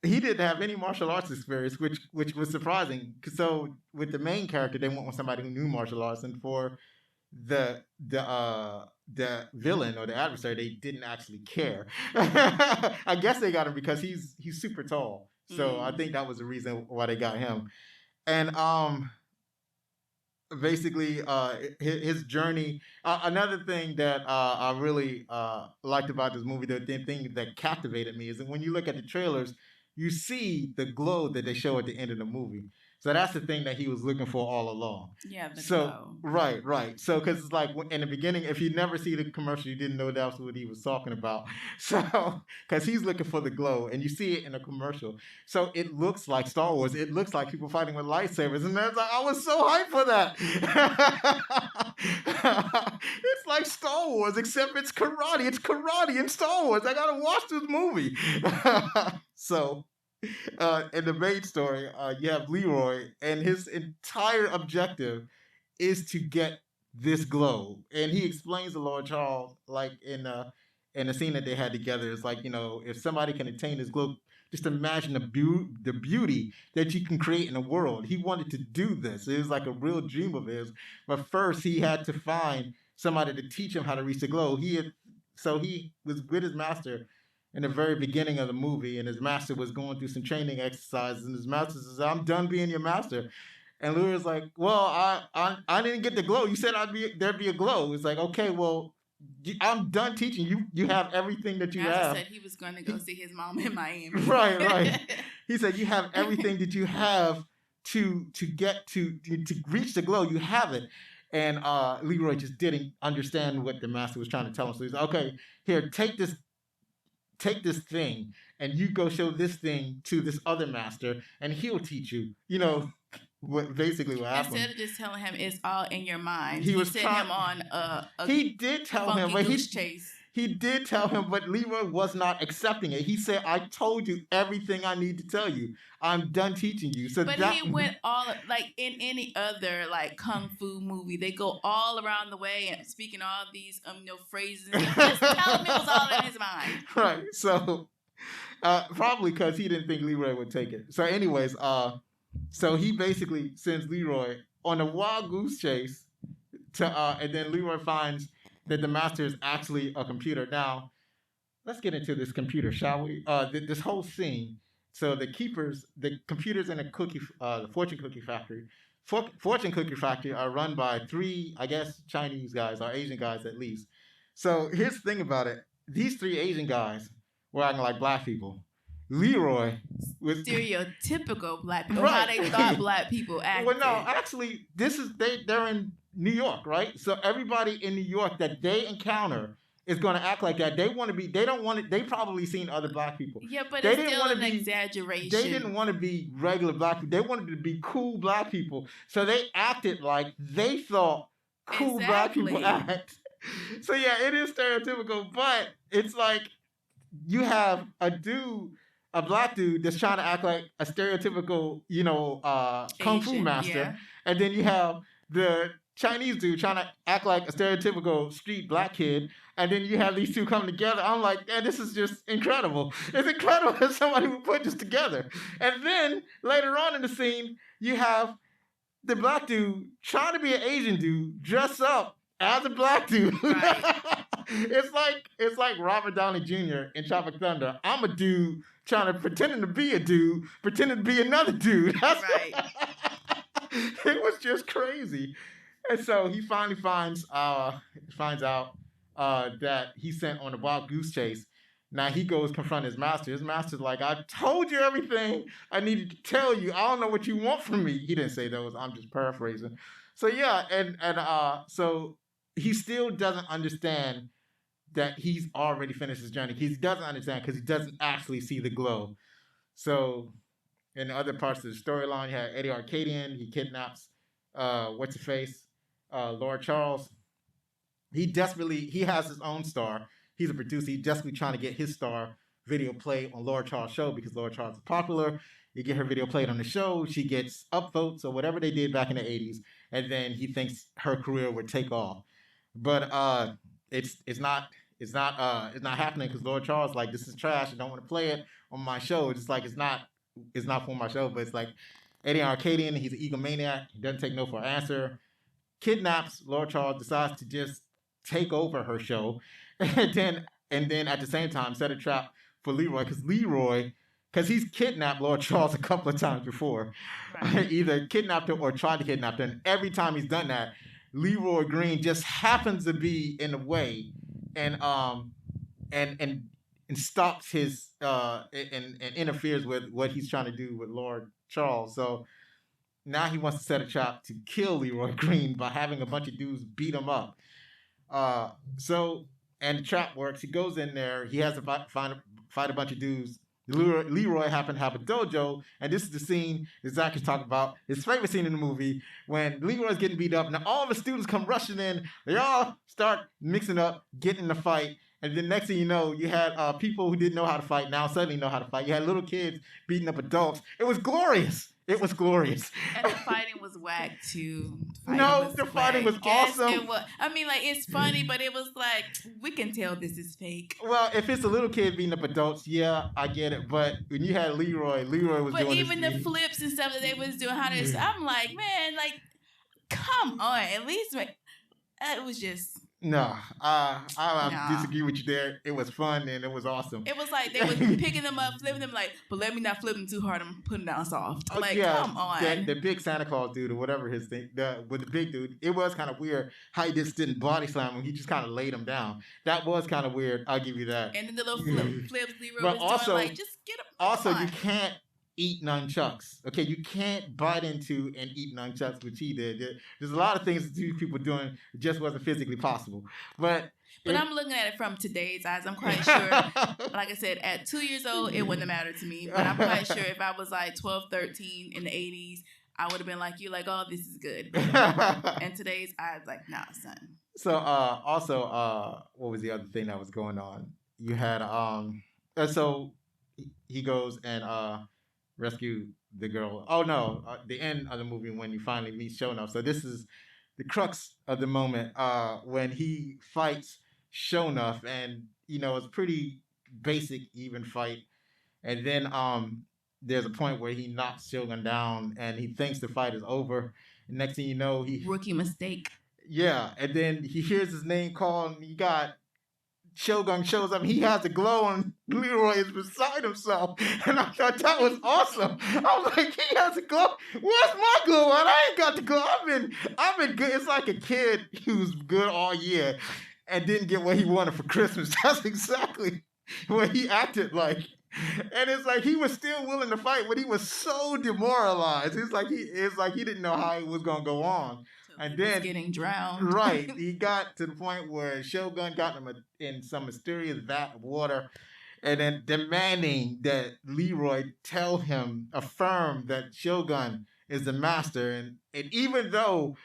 he didn't have any martial arts experience, which was surprising. So with the main character, they went with somebody who knew martial arts, and for the the uh the villain or the adversary, they didn't actually care. I guess they got him because he's super tall. So I think that was the reason why they got him. And basically his journey. Another thing that I really liked about this movie, the thing that captivated me, is that when you look at the trailers, you see the glow that they show at the end of the movie. So that's the thing that he was looking for all along. Yeah, the So glow. right. So because it's like in the beginning, if you never see the commercial, you didn't know that's what he was talking about. So because he's looking for the glow, and you see it in a commercial. So it looks like Star Wars. It looks like people fighting with lightsabers, and that's like I was so hyped for that. It's like Star Wars, except it's karate. It's karate in Star Wars. I gotta watch this movie. So in the main story, you have Leroy, and his entire objective is to get this glow. And he explains to Lord Charles, like in the scene that they had together, it's like, if somebody can attain this glow, just imagine the beauty that you can create in the world. He wanted to do this. It was like a real dream of his. But first, he had to find somebody to teach him how to reach the glow. So he was with his master in the very beginning of the movie, and his master was going through some training exercises, and his master says, "I'm done being your master." And Leroy's like, "Well, I didn't get the glow. You said there'd be a glow." It's like, "Okay, well, I'm done teaching you. You have everything that you Master have." said he was going to go see his mom in Miami. Right. He said, "You have everything that you have to reach the glow. You have it." And Leroy just didn't understand what the master was trying to tell him. So he's like, "Okay, here, take this thing, and you go show this thing to this other master, and he'll teach you." What happened. Instead of just telling him it's all in your mind, He was sent trying- him on a He did tell him, funky but goose chase. he did tell him, but Leroy was not accepting it. He said, "I told you everything I need to tell you. I'm done teaching you." So But he went all like in any other like kung fu movie, they go all around the way and speaking all these phrases. And just tell him it was all in his mind. Right. So probably because he didn't think Leroy would take it. So anyways, so he basically sends Leroy on a wild goose chase and then Leroy finds that the master is actually a computer. Now, let's get into this computer, shall we? This whole scene. So the computers in the fortune cookie factory. Fortune cookie factory are run by 3, I guess, Chinese guys or Asian guys at least. So here's the thing about it. These 3 Asian guys were acting like black people. Leroy was stereotypical black people. Right. How they thought black people acted. Well, no, actually, they're in New York, right? So everybody in New York that they encounter is going to act like that. They want to be. They don't want it. They probably seen other black people. Yeah, but They it's didn't still wanna an be- exaggeration. They didn't want to be regular black people. They wanted to be cool black people. So they acted like they thought cool black people Exactly. act. So yeah, it is stereotypical, but it's like you have a black dude that's trying to act like a stereotypical, kung fu Asian, master, yeah. and then you have the Chinese dude trying to act like a stereotypical street black kid, and then you have these two come together. I'm like, man, this is just incredible. It's incredible that somebody would put this together. And then later on in the scene, you have the black dude trying to be an Asian dude dress up as a black dude. Right. It's like Robert Downey Jr. in Tropic Thunder. I'm a dude pretending to be a dude, pretending to be another dude. Right. It was just crazy. And so he finally finds out that he's sent on a wild goose chase. Now he goes confront his master. His master's like, "I told you everything I needed to tell you. I don't know what you want from me." He didn't say those. I'm just paraphrasing. So yeah, and so he still doesn't understand that he's already finished his journey. He doesn't understand because he doesn't actually see the glow. So in other parts of the storyline, you have Eddie Arcadian. He kidnaps what's his face, Lord Charles. He has his own star. He's a producer. He's desperately trying to get his star video played on Lord Charles' show because Lord Charles is popular. You get her video played on the show. She gets upvotes or whatever they did back in the 80s. And then he thinks her career would take off. But it's not it's not happening because Lord Charles like this is trash. I don't want to play it on my show. It's like it's not for my show. But it's like Eddie Arcadian. He's an egomaniac. He doesn't take no for an answer. Kidnaps Lord Charles. Decides to just take over her show, and then at the same time set a trap for Leroy because he's kidnapped Lord Charles a couple of times before. Right. Either kidnapped him or tried to kidnap him. And every time he's done that, Leroy Green just happens to be in the way and stops his and interferes with what he's trying to do with Lord Charles. So now he wants to set a trap to kill Leroy Green by having a bunch of dudes beat him up. And the trap works. He goes in there. He has to fight a bunch of dudes. Leroy happened to have a dojo, and this is the scene that Zach is talking about, his favorite scene in the movie, when Leroy's getting beat up, and all the students come rushing in. They all start mixing up, getting in the fight, and then next thing you know, you had people who didn't know how to fight now suddenly know how to fight. You had little kids beating up adults. It was glorious. It was glorious. And the fighting was whack too. The fighting was awesome. It was. I mean, like, it's funny, but it was like, we can tell this is fake. Well, if it's a little kid beating up adults, yeah, I get it. But when you had Leroy was doing. But even the flips and stuff that they was doing, I'm like, man, like, come on, at least it was just. No, I disagree with you there. It was fun and it was awesome. It was like they was picking them up, flipping them like, but let me not flip them too hard. I'm putting them down soft. Like, come on. The big Santa Claus dude or whatever his thing, with the big dude, it was kind of weird how he just didn't body slam him. He just kind of laid him down. That was kind of weird. I'll give you that. And then the little flips Leroy was doing, like, just get him. Also, you can't eat nunchucks. Okay, you can't bite into and eat nunchucks, which he did. There's a lot of things that these people doing that just wasn't physically possible. But I'm looking at it from today's eyes. I'm quite sure, like I said, at 2 years old, it wouldn't have mattered to me. But I'm quite sure if I was like 12, 13 in the 80s, I would have been like you, like, oh, this is good. And today's eyes, like, nah, son. So also, what was the other thing that was going on? You had so he goes and rescue the girl. Oh no, the end of the movie when you finally meet Shonuff. So this is the crux of the moment when he fights Shonuff, and it's a pretty basic even fight. And then there's a point where he knocks Shogun down, and he thinks the fight is over. And next thing you know, rookie mistake. Yeah, and then he hears his name called, and you got Shogun shows up. He has a glow, and Leroy is beside himself. And I thought that was awesome. I was like, he has a glow. Where's my glow? And I ain't got the glow. I've been good. It's like a kid who's good all year and didn't get what he wanted for Christmas. That's exactly what he acted like. And it's like he was still willing to fight, but he was so demoralized. It's like he didn't know how it was gonna go on. And then getting drowned. Right. He got to the point where Shogun got him in some mysterious vat of water, and then demanding that Leroy affirm that Shogun is the master. And even though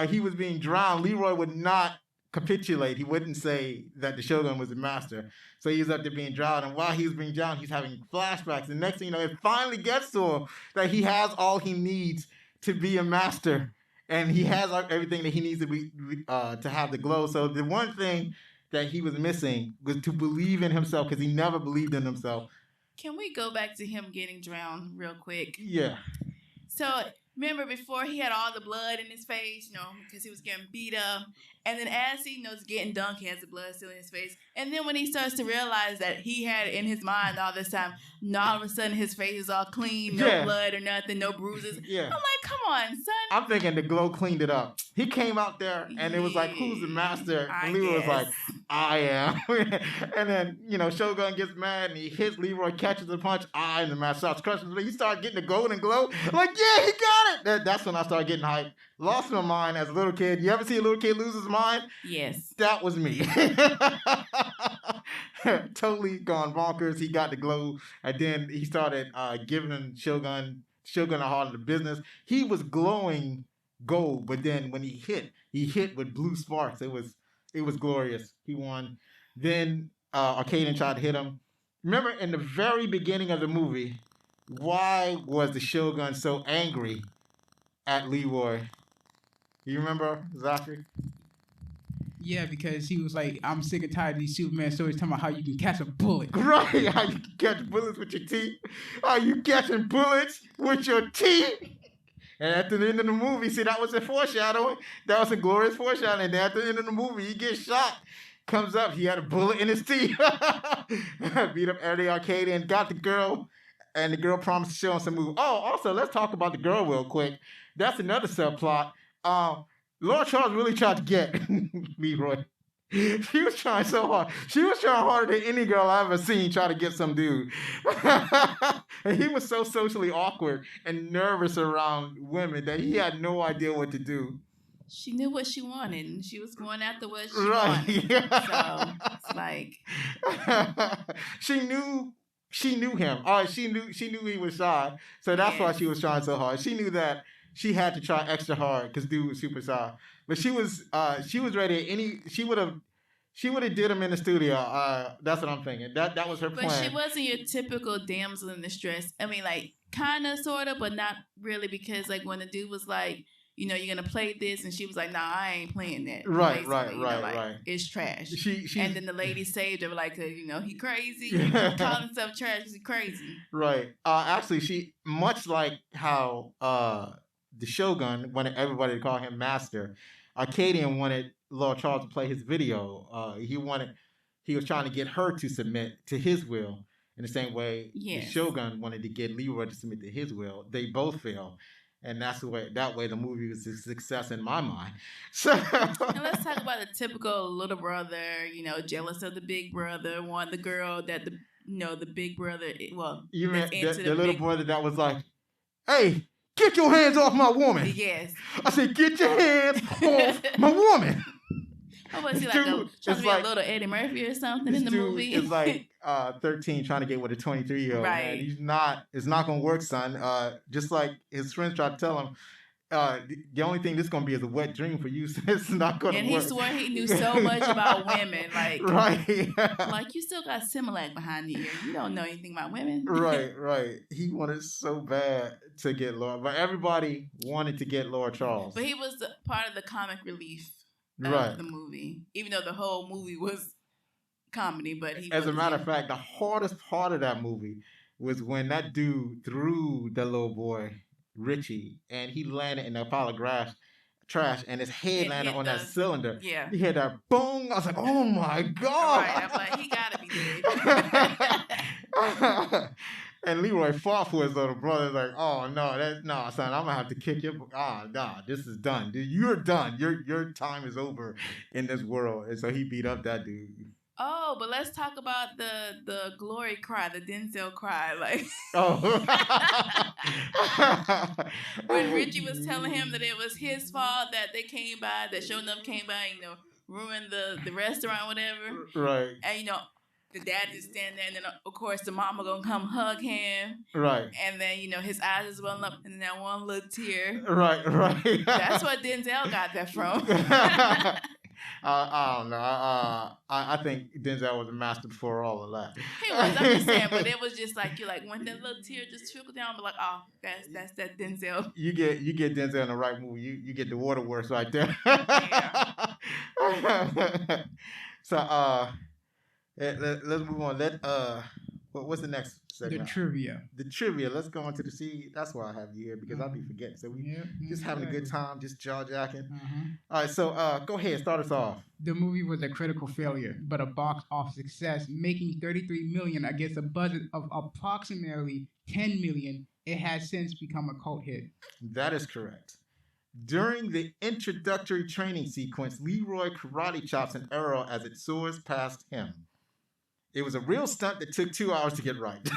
he was being drowned, Leroy would not capitulate. He wouldn't say that the Shogun was the master. So he's up there being drowned, and while he's being drowned, he's having flashbacks. And next thing you know, it finally gets to him that he has all he needs to be a master. And he has everything that he needs to be to have the glow. So the one thing that he was missing was to believe in himself, because he never believed in himself. Can we go back to him getting drowned real quick? Yeah. So remember before he had all the blood in his face, because he was getting beat up. And then as he getting dunked, he has the blood still in his face. And then when he starts to realize that he had it in his mind all this time, all of a sudden his face is all clean, no blood or nothing, no bruises. Yeah. I'm like, come on, son. I'm thinking the glow cleaned it up. He came out there and it was like, who's the master? And Leroy was like, I am. And then, Shogun gets mad and he hits Leroy, catches the punch. I am the master. Starts crushing. He started getting the golden glow. I'm like, yeah, he got it. That's when I started getting hyped. Lost my mind as a little kid. You ever see a little kid lose his mind? Yes. That was me. Totally gone bonkers. He got the glow, and then he started giving Shogun a heart of the business. He was glowing gold, but then when he hit with blue sparks. It was glorious. He won. Then Arcadian tried to hit him. Remember in the very beginning of the movie, why was the Shogun so angry at Leroy? You remember, Zachary? Yeah, because he was like, I'm sick and tired of these Superman stories talking about how you can catch a bullet. Right, how you can catch bullets with your teeth. How you catching bullets with your teeth. And at the end of the movie, see, that was a foreshadowing. That was a glorious foreshadowing. And at the end of the movie, he gets shot. Comes up, he had a bullet in his teeth. Beat up Eddie Arcade and got the girl. And the girl promised to show him some movie. Oh, also, let's talk about the girl real quick. That's another subplot. Lord Charles really tried to get Leroy. She was trying so hard. She was trying harder than any girl I've ever seen try to get some dude. And he was so socially awkward and nervous around women that he had no idea what to do. She knew what she wanted, and she was going after what she Right. wanted. So it's like she knew him. She knew he was shy, so that's why she was trying so hard. She knew that she had to try extra hard because dude was super shy. But she was ready. She would have did him in the studio. That's what I'm thinking. That was her plan. But she wasn't your typical damsel in distress. I mean, like kind of, sort of, but not really, because like when the dude was like, you know, you're gonna play this, and she was like, nah, I ain't playing that. Right. It's trash. She and then the lady saved her, like, you know, he crazy. Calling himself trash because he crazy. Right. Actually, she, much like how the Shogun wanted everybody to call him Master, Arcadian wanted Lord Charles to play his video. He was trying to get her to submit to his will in the same way the Shogun wanted to get Leroy to submit to his will. They both failed. And that way the movie was a success in my mind. So and let's talk about the typical little brother, you know, jealous of the big brother, want the girl that the big brother, well, you meant the little brother that was like, hey, get your hands off my woman. Yes. I said, get your hands off my woman. How was he like trying to be a little Eddie Murphy or something in the movie? It's like 13 trying to get with a 23-year-old. Right. Man. It's not going to work, son. Just like his friends tried to tell him, the only thing this is going to be is a wet dream for you. So it's not going to work. And he swore he knew so much about women. Like, right. Like, you still got Similac behind the ear. You don't know anything about women. Right. He wanted so bad to get Lord. But everybody wanted to get Lord Charles. But he was part of the comic relief of the movie. Even though the whole movie was comedy, but as a matter of fact, the hardest part of that movie was when that dude threw the little boy Richie, and he landed in a pile of trash, and his head landed on that cylinder. Yeah, he had that boom. I was like, oh my god! Right, I'm like, he gotta be dead. And Leroy fought for his little brother. Like, oh no, son, I'm gonna have to kick your. This is done, dude. You're done. Your time is over in this world. And so he beat up that dude. Oh, but let's talk about the glory cry, the Denzel cry, like. Oh. When Richie was telling him that it was his fault that they came by, that Show Enough came by, you know, ruined the restaurant, whatever. Right. And you know, the dad just stand there, and then of course the mama gonna come hug him. Right. And then, you know, his eyes is welling up, and then that one little tear. Right. That's what Denzel got that from. I don't know. I think Denzel was a master before all of that. He was, I'm just saying, but it was just like, you're like, when that little tear just trickled down, but like, oh, that's that Denzel. You get Denzel in the right movie. You get the waterworks right there. Yeah. So let's move on. What's the next segment? The trivia. Let's go on to the C. That's why I have you here, because I'll be forgetting. So we just having a good time, just jaw jacking. All right, so go ahead, start us off. The movie was a critical failure, but a box office success, making $33 million against a budget of approximately $10 million. It has since become a cult hit. That is correct. During the introductory training sequence, Leroy karate chops an arrow as it soars past him. It was a real stunt that took 2 hours to get right.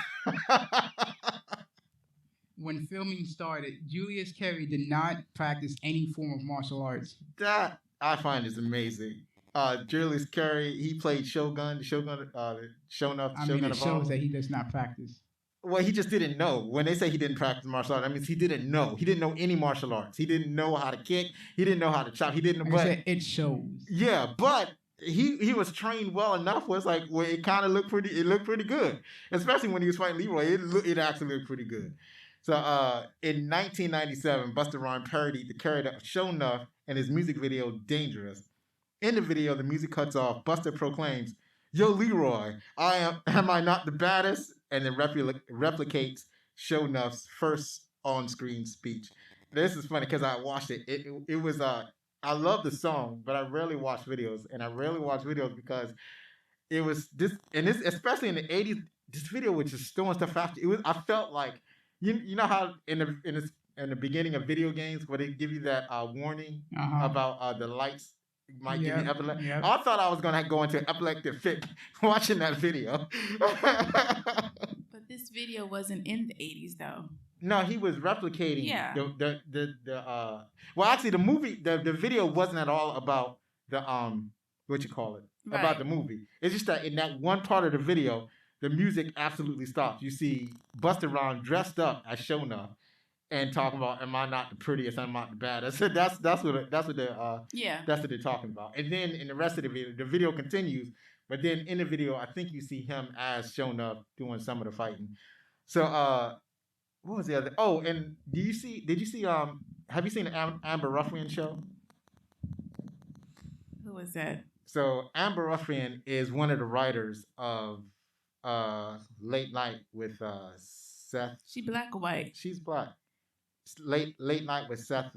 When filming started, Julius Carey did not practice any form of martial arts. That I find is amazing. Julius Carey, he played Shogun. It shows that he does not practice. Well, he just didn't know. When they say he didn't practice martial arts, that means he didn't know. He didn't know any martial arts. He didn't know how to kick. He didn't know how to chop. He didn't. But it shows. Yeah, but he was trained well enough where it's like, well, it kind of looked pretty good, especially when he was fighting Leroy. It actually looked pretty good. So in 1997, Busta Rhymes parodied the character of Show Enough in his music video Dangerous. In the video, the music cuts off. Buster proclaims, "Yo, Leroy, am I not the baddest?" And then replicates Shownuff's first on-screen speech. This is funny because I watched it. It was I love the song, but I rarely watch videos, and I rarely watch videos because it was this, and this especially in the '80s. This video was just throwing stuff after. It was. I felt like you know how in the beginning of video games where they give you that warning about the lights might give you epilepsy. Yep. I thought I was gonna go into an epileptic fit watching that video. But this video wasn't in the 80s though. No, he was replicating Yeah. well actually the movie the video wasn't at all about the what you call it about Right. the movie. It's just that in that one part of the video the music absolutely stops. You see Busta Rhymes dressed up as Shona and talking about, "Am I not the prettiest? I'm not the baddest." That's what Yeah. that's what they're talking about. And then in the rest of the video continues. But then in the video, I think you see him as Shona doing some of the fighting. So what was the other? Oh, and did you see? Have you seen the Amber Ruffin show? Who was that? So Amber Ruffin is one of the writers of Late Night with Seth. She black or white? She's black. Late Night with Seth.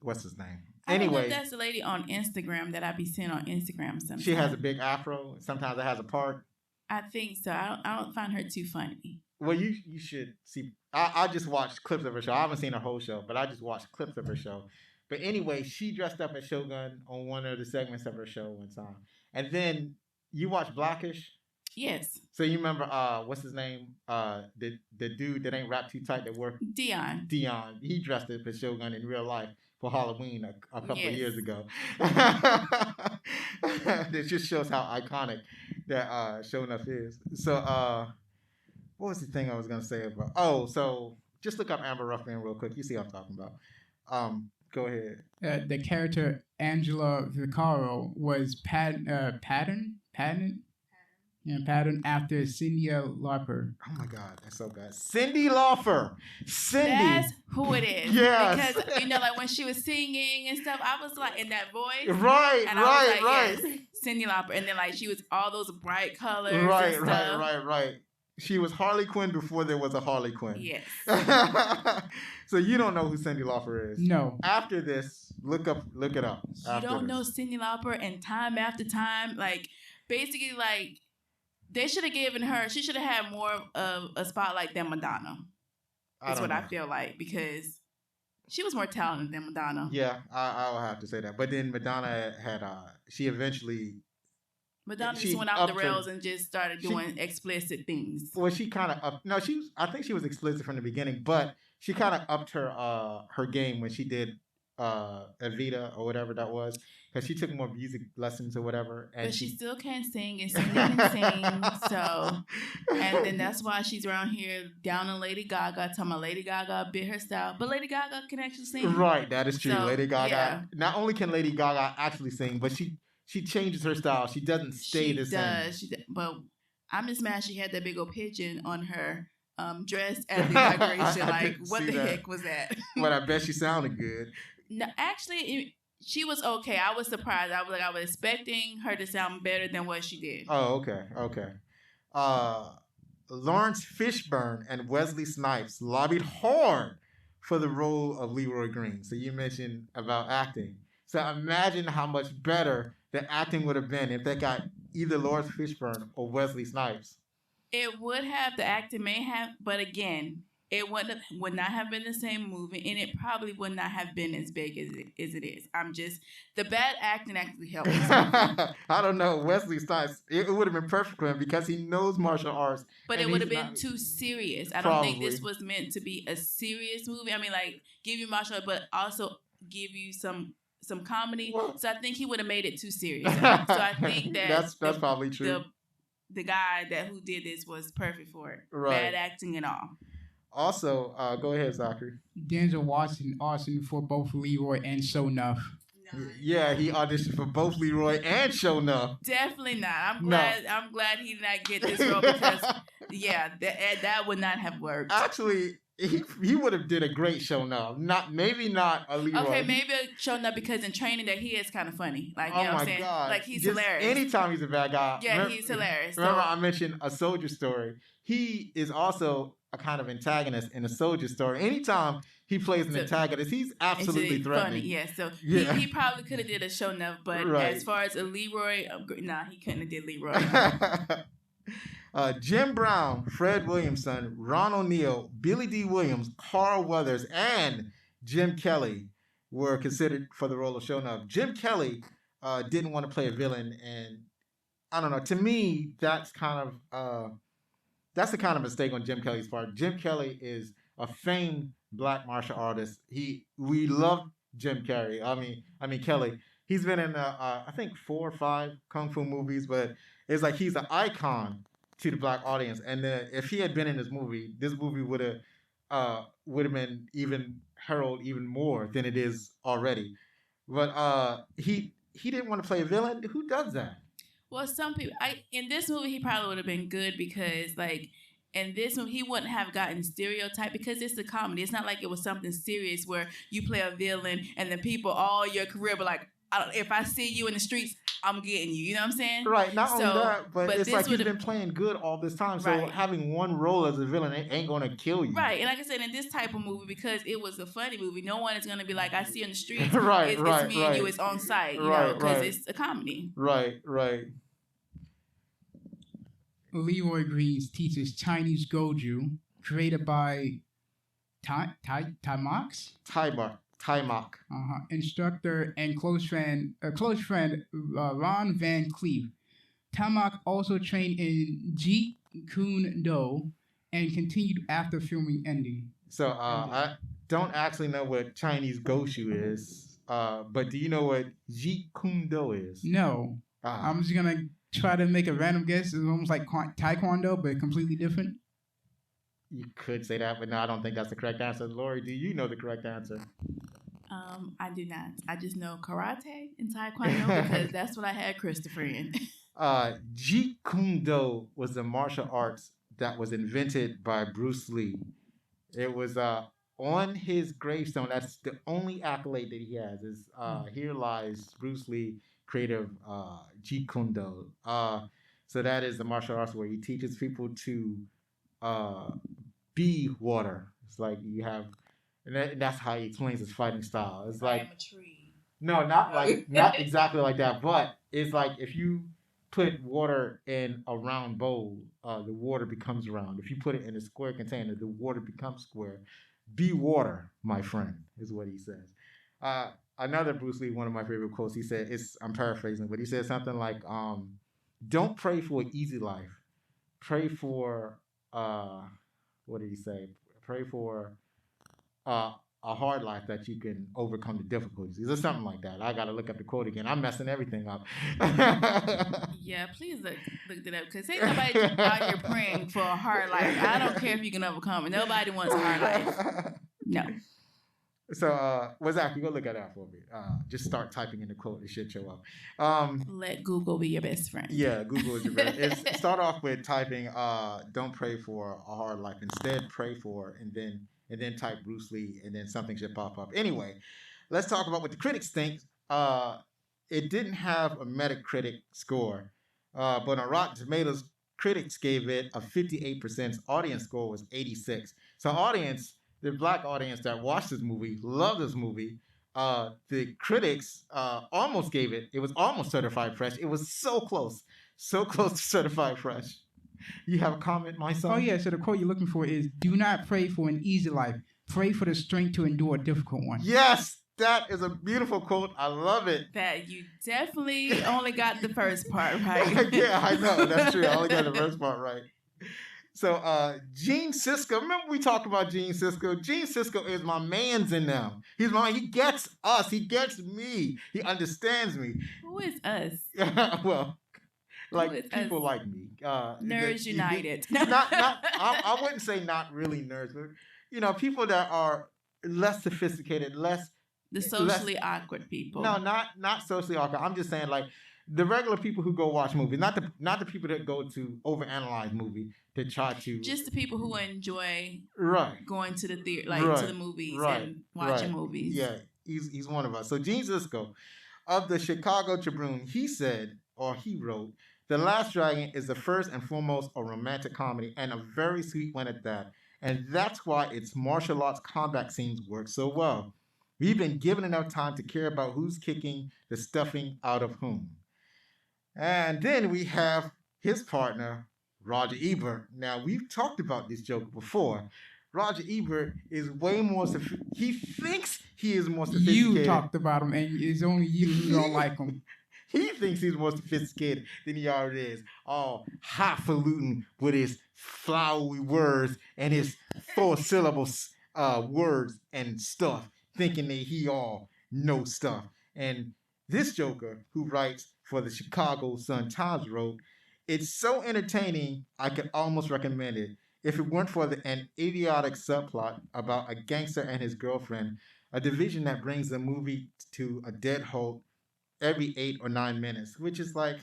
What's his name? I don't know if Anyway, that's the lady on Instagram that I be seeing on Instagram sometimes. she has a big afro. Sometimes it has a part. I think so. I don't find her too funny. Well, you should see. I just watched clips of her show. I haven't seen her whole show, but I just watched clips of her show. But anyway, she dressed up as Shogun on one of the segments of her show one time. And then you watch Blackish. Yes. So you remember what's his name? The dude that ain't wrapped too tight that worked Dion. Dion. He dressed up as Shogun in real life for Halloween a couple of Yes. years ago. It just shows how iconic that Shonuff is. So what was the thing I was gonna say about? Oh, so just look up Amber Ruffin real quick. You see what I'm talking about. Go ahead. The character Angela Vaccaro was patterned after Cyndi Lauper. Oh my God, that's so bad. Cyndi Lauper. Cyndi. That's who it is. Yes. Because, like, when she was singing and stuff, I was like, in that voice. Right, And I was like, right. yes, Cyndi Lauper. And then, like, she was all those bright colors Right, and stuff. right. She was Harley Quinn before there was a Harley Quinn. Yes. So you don't know who Cyndi Lauper is. No. After this, look it up. You don't know Cyndi Lauper, and time after time, like, basically, like, they should have given her, she should have had more of a spotlight than Madonna. That's what I feel like, because she was more talented than Madonna. Yeah, I'll have to say that. But then Madonna had, she eventually... Madonna She just went off the upped her- rails and just started doing explicit things. Well, she kind of upped... No, I think she was explicit from the beginning, but she kind of upped her game when she did Evita or whatever that was. Because she took more music lessons or whatever. And But she still can't sing, and Cindy can sing. So, and then that's why she's around here down on Lady Gaga, talking about Lady Gaga bit her style. But Lady Gaga can actually sing. Right, that is true. So, Lady Gaga. yeah. Not only can Lady Gaga actually sing, but she changes her style. She doesn't stay She the same. does. She does. But I'm just mad she had that big old pigeon on her dress at the inauguration. I Like, didn't what see the that. heck was that? But I bet she sounded good. No, actually, she was okay. I was surprised. I was expecting her to sound better than what she did. Oh, okay. Lawrence Fishburne and Wesley Snipes lobbied hard for the role of Leroy Green. So you mentioned about acting. So imagine how much better the acting would have been if they got either Lawrence Fishburne or Wesley Snipes. It would have, the acting may have, but again, it would not have been the same movie, and it probably would not have been as big as it is. The bad acting actually helps. I don't know. Wesley Snipes, it would have been perfect for him because he knows martial arts. But and it would have he's been not- too serious. I don't think this Probably. was meant to be a serious movie. I mean, like, give you martial arts, but also give you some comedy. Well- So I think he would have made it too serious. So I think that that's probably true. the guy who did this was perfect for it. Right. Bad acting and all. Also, go ahead, Zachary. Denzel Washington auditioned for both Leroy and Shonuff. Yeah, he auditioned for both Leroy and Shona. Definitely not. I'm No. glad he did not get this role because that would not have worked. Actually, he would have did a great show now. Maybe not a Leroy. Okay, maybe showing up because in training that he is kind of funny. Like, you know what I'm saying? God. Like, he's Just hilarious. Anytime he's a bad guy. Yeah, he's hilarious. Remember I mentioned A Soldier Story. He is also a kind of antagonist in A Soldier Story. Anytime he plays an antagonist, he's absolutely threatening. Funny, yeah. So Yeah. he probably could have did a show enough, but Right. as far as a Leroy, nah, he couldn't have did Leroy. Jim Brown, Fred Williamson, Ron O'Neal, Billy D. Williams, Carl Weathers, and Jim Kelly were considered for the role of Shonuff. Jim Kelly didn't want to play a villain, and I don't know. To me, that's the kind of mistake on Jim Kelly's part. Jim Kelly is a famed black martial artist. We love Jim Kelly. I mean Kelly. He's been in I think 4 or 5 kung fu movies, but it's like he's an icon to the black audience. And if he had been in this movie would have been even heralded even more than it is already. But he didn't want to play a villain. Who does that? Well, some people. In this movie, he probably would have been good because, like, in this movie, he wouldn't have gotten stereotyped because it's a comedy. It's not like it was something serious where you play a villain and then people all your career were like, if I see you in the streets, I'm getting you. You know what I'm saying? Right. Not only that, but it's like he's been playing good all this time. So Right. having one role as a villain ain't going to kill you. Right. And like I said, in this type of movie, because it was a funny movie, no one is going to be like, I see you in the streets. Right, It's right, me and you. It's on site. You know, because it's a comedy. Right. Leroy Green teaches Chinese Goju, created by Taimak. Instructor and close friend Ron Van Cleef. Tamak also trained in Jeet Kune Do and continued after filming ending. So I don't actually know what Chinese Goshu is, but do you know what Jeet Kune Do is? No. I'm just going to try to make a random guess. It's almost like Taekwondo, but completely different. You could say that, but no, I don't think that's the correct answer. Lori, do you know the correct answer? I do not. I just know karate and taekwondo because that's what I had Christopher in. Jeet Kune Do was the martial arts that was invented by Bruce Lee. It was on his gravestone. That's the only accolade that he has. Is here lies Bruce Lee, creator of Jeet Kune Do. So that is the martial arts where he teaches people to be water. It's like you have, and that's how he explains his fighting style. It's like, I am a tree. No, not exactly like that. But it's like if you put water in a round bowl, the water becomes round. If you put it in a square container, the water becomes square. Be water, my friend, is what he says. Another Bruce Lee, one of my favorite quotes, he said, I'm paraphrasing, but he said something like, don't pray for an easy life. Pray for, what did he say? Pray for a hard life that you can overcome the difficulties. Or something like that. I got to look up the quote again. I'm messing everything up. Yeah, please look it up because ain't nobody out here praying for a hard life. I don't care if you can overcome it. Nobody wants a hard life. No. So, Zach, you go look at that for me. Just start typing in the quote. It should show up. Let Google be your best friend. Yeah, Google is your best. Start off with typing, don't pray for a hard life. Instead, pray for, and then type Bruce Lee, and then something should pop up. Anyway, let's talk about what the critics think. It didn't have a Metacritic score, but on Rotten Tomatoes, critics gave it a 58%. Audience score was 86. So the black audience that watched this movie loved this movie. The critics almost gave it. It was almost certified fresh. It was so close to certified fresh. You have a comment, my son? Oh, yeah. So the quote you're looking for is, do not pray for an easy life. Pray for the strength to endure a difficult one. Yes, that is a beautiful quote. I love it. That you definitely only got the first part right. Yeah, I know. That's true. I only got the first part right. So, Gene Sisco. Remember we talked about Gene Sisco? Gene Sisco is my man's in now. He gets us. He gets me. He understands me. Who is us? Well, like people us? Like me. Nerds United. I wouldn't say not really nerds, but people that are less sophisticated, the socially awkward people. No, not socially awkward. I'm just saying, like, the regular people who go watch movies, not the people that go to overanalyze movie to try to just the people who enjoy right going to the theater, to the movies and watching movies. Yeah, he's one of us. So Gene Sisco of the Chicago Tribune, he said, or he wrote, The Last Dragon is the first and foremost a romantic comedy, and a very sweet one at that. And that's why its martial arts combat scenes work so well. We've been given enough time to care about who's kicking the stuffing out of whom. And then we have his partner, Roger Ebert. Now, we've talked about this joke before. Roger Ebert is way more he thinks he is more sophisticated. You talked about him, and it's only you who don't like him. He thinks he's more sophisticated than he already is. All highfalutin with his flowery words and his four-syllable words and stuff, thinking that he all knows stuff. And this Joker, who writes for the Chicago Sun-Times, wrote, It's so entertaining, I could almost recommend it. If it weren't for an idiotic subplot about a gangster and his girlfriend, a division that brings the movie to a dead halt every 8 or 9 minutes, which is like,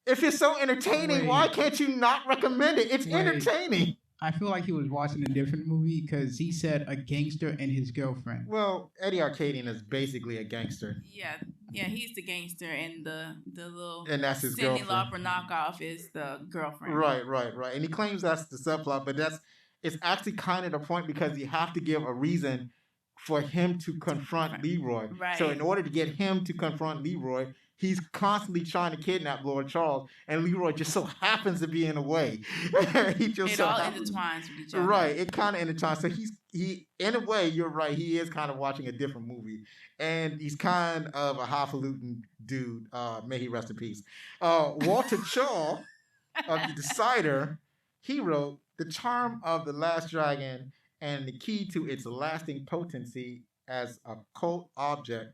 if it's so entertaining, why can't you not recommend it? It's entertaining. I feel like he was watching a different movie because he said a gangster and his girlfriend. Well, Eddie Arcadian is basically a gangster. Yeah, he's the gangster, and the little and that's his Cyndi girlfriend. Lauper knockoff is the girlfriend. Right. And he claims that's the subplot, but it's actually kind of the point because you have to give a reason for him to confront Leroy. Right. So in order to get him to confront Leroy, he's constantly trying to kidnap Lord Charles, and Leroy just so happens to be in the way. It all intertwines with each other. Right, it kind of intertwines. So he in a way, you're right. He is kind of watching a different movie, and he's kind of a highfalutin dude. May he rest in peace. Walter Chaw of The Decider, he wrote, The charm of The Last Dragon and the key to its lasting potency as a cult object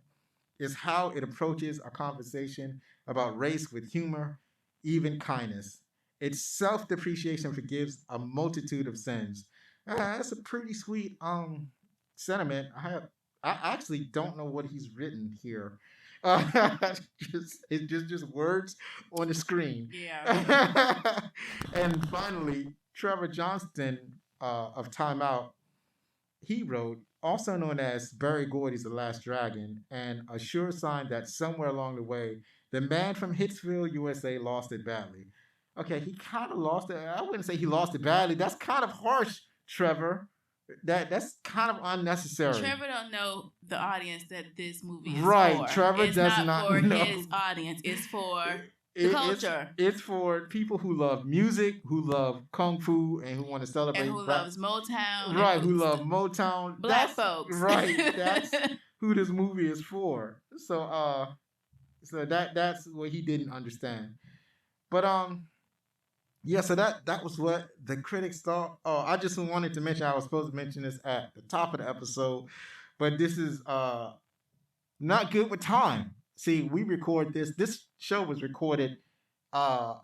is how it approaches a conversation about race with humor, even kindness. Its self-depreciation forgives a multitude of sins. That's a pretty sweet sentiment. I actually don't know what he's written here. It's just words on the screen. Yeah. And finally, Trevor Johnston of Time Out, he wrote, also known as Barry Gordy's The Last Dragon, and a sure sign that somewhere along the way, the man from Hitsville, USA lost it badly. Okay, he kind of lost it. I wouldn't say he lost it badly. That's kind of harsh, Trevor. That's kind of unnecessary. Trevor don't know the audience that this movie is right, for. Trevor it's does not not for know. his audience. It's for the culture. It's for people who love music, who love kung fu, and who want to celebrate. And who loves Motown. Right, who love Motown. Black folks. Right, that's who this movie is for. So that's what he didn't understand. But yeah, so that was what the critics thought. Oh, I just wanted to mention, I was supposed to mention this at the top of the episode, but this is not good with time. See, we record this. This show was recorded 5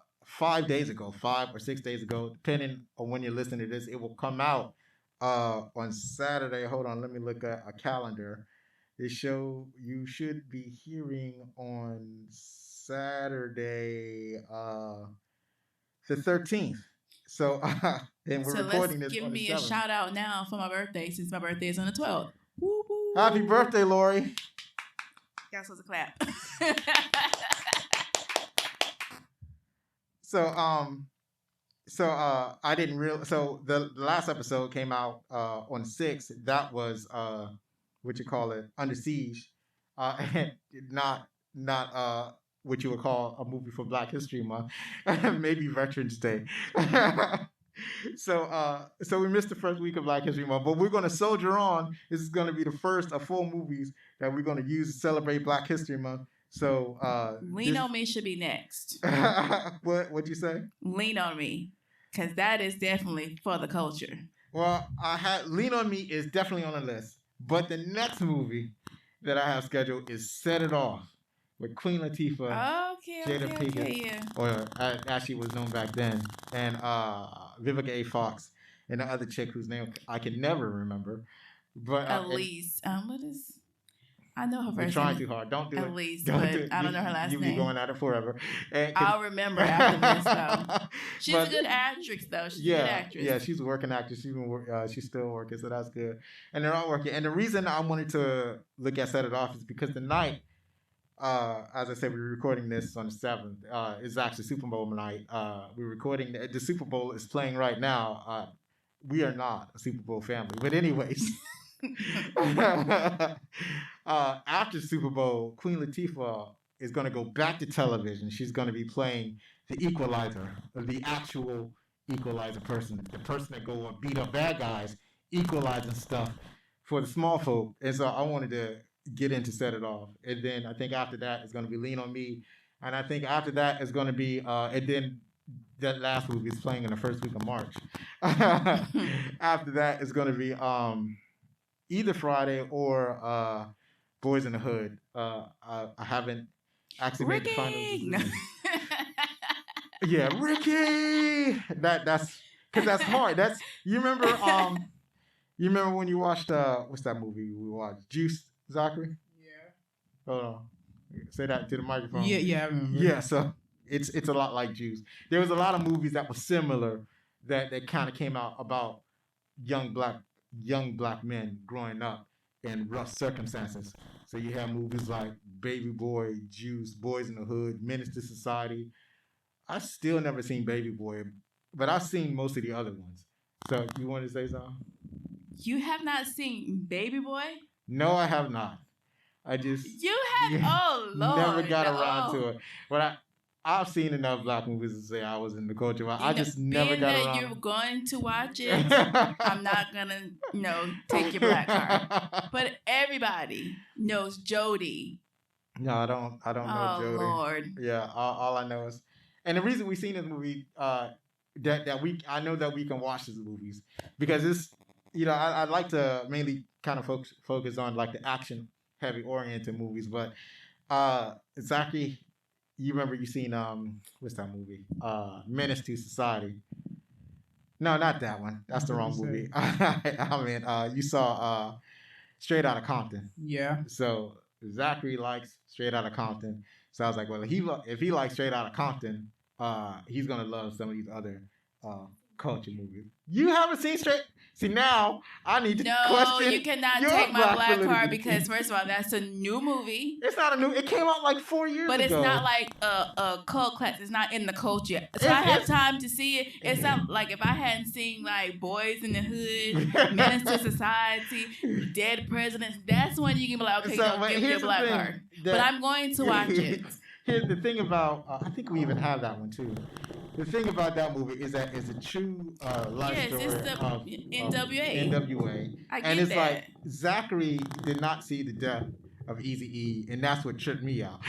days ago, 5 or 6 days ago, depending on when you're listening to this. It will come out on Saturday. Hold on, let me look at a calendar. This show you should be hearing on Saturday, the 13th. So, and we're recording this. Give on me the a 7th. shout out now for my birthday, since my birthday is on the 12th. Woo, woo. Happy birthday, Lori. Y'all supposed to clap. So I didn't realize. So the last episode came out on 6th. That was what you call it, Under Siege, and not what you would call a movie for Black History Month, maybe Veterans Day. So we missed the first week of Black History Month, but we're going to soldier on. This is going to be the first of 4 movies that we're going to use to celebrate Black History Month. So Lean on Me should be next. What'd you say? Lean on Me, because that is definitely for the culture. Well, Lean on Me is definitely on the list, but the next movie that I have scheduled is Set It Off with Queen Latifah, Jada Pinkett, yeah. or as she was known back then, and Vivica A. Fox, and the other chick whose name I can never remember. But Elise, what is? I know her You're first trying name too hard. Don't do at it. least, Don't but do it. I don't know her last You'll be name. going at it forever. And I'll remember after this, though. She's a but- good actress, though. She's a yeah, good actress. yeah, she's a working actress. She's still working, so that's good. And they're all working. And the reason I wanted to look at Set It Off is because tonight, as I said, we're recording this on the 7th. It's actually Super Bowl night. We're recording. The Super Bowl is playing right now. We are not a Super Bowl family. But anyways, after Super Bowl, Queen Latifah is going to go back to television. She's going to be playing the Equalizer, or the actual Equalizer person, the person that go and beat up bad guys, equalizing stuff for the small folk. And so I wanted to get into Set It Off. And then I think after that is going to be Lean on Me. And I think after that is going to be, and then that last movie is playing in the first week of March. After that is going to be either Friday or Boys in the Hood. I haven't actually made the final decision. Yeah, Ricky. That's because that's hard. That's you remember. You remember when you watched what's that movie we watched? Juice, Zachary. Yeah. Hold on. Say that to the microphone. Yeah, I remember. Yeah, so it's a lot like Juice. There was a lot of movies that were similar that kind of came out about young black men growing up in rough circumstances. So you have movies like Baby Boy, Juice, Boys in the Hood, Menace to Society. I've still never seen Baby Boy, but I've seen most of the other ones. So you want to say something? You have not seen Baby Boy? No, I have not. I just You have? Oh Lord! never got no. around to it. But I've seen enough black movies to say I was in the culture. But I just never being got that around. You're going to watch it. I'm not gonna, take your black card. But everybody knows Jodie. No, I don't know Oh Jodie. Lord! Yeah, all I know is, and the reason we've seen this movie, I know that we can watch these movies because it's, I'd like to mainly kind of focus on like the action heavy oriented movies, but Zachary, you remember you seen what's that movie? Menace to Society. No, not that one. That's the wrong movie. I mean, you saw Straight Outta Compton. Yeah. So Zachary likes Straight Outta Compton. So I was like, well, if he likes Straight Outta Compton, he's gonna love some of these other culture movies. You haven't seen Straight. See, now I need to question. No, you cannot your take my black validity. card because first of all, that's a new movie. It's not a new. It came out like 4 years But ago. it's not like a cult class. It's not in the culture yet. So I have time to see it. It's not like if I hadn't seen like Boys in the Hood, Menace to Society, Dead Presidents, that's when you can be like, okay, give me a black card. But I'm going to watch it. Here's the thing about, I think we even have that one too. The thing about that movie is that it's a true life story it's the of NWA. NWA. I get and it's that. like, Zachary did not see the death of Eazy-E, and that's what tripped me out.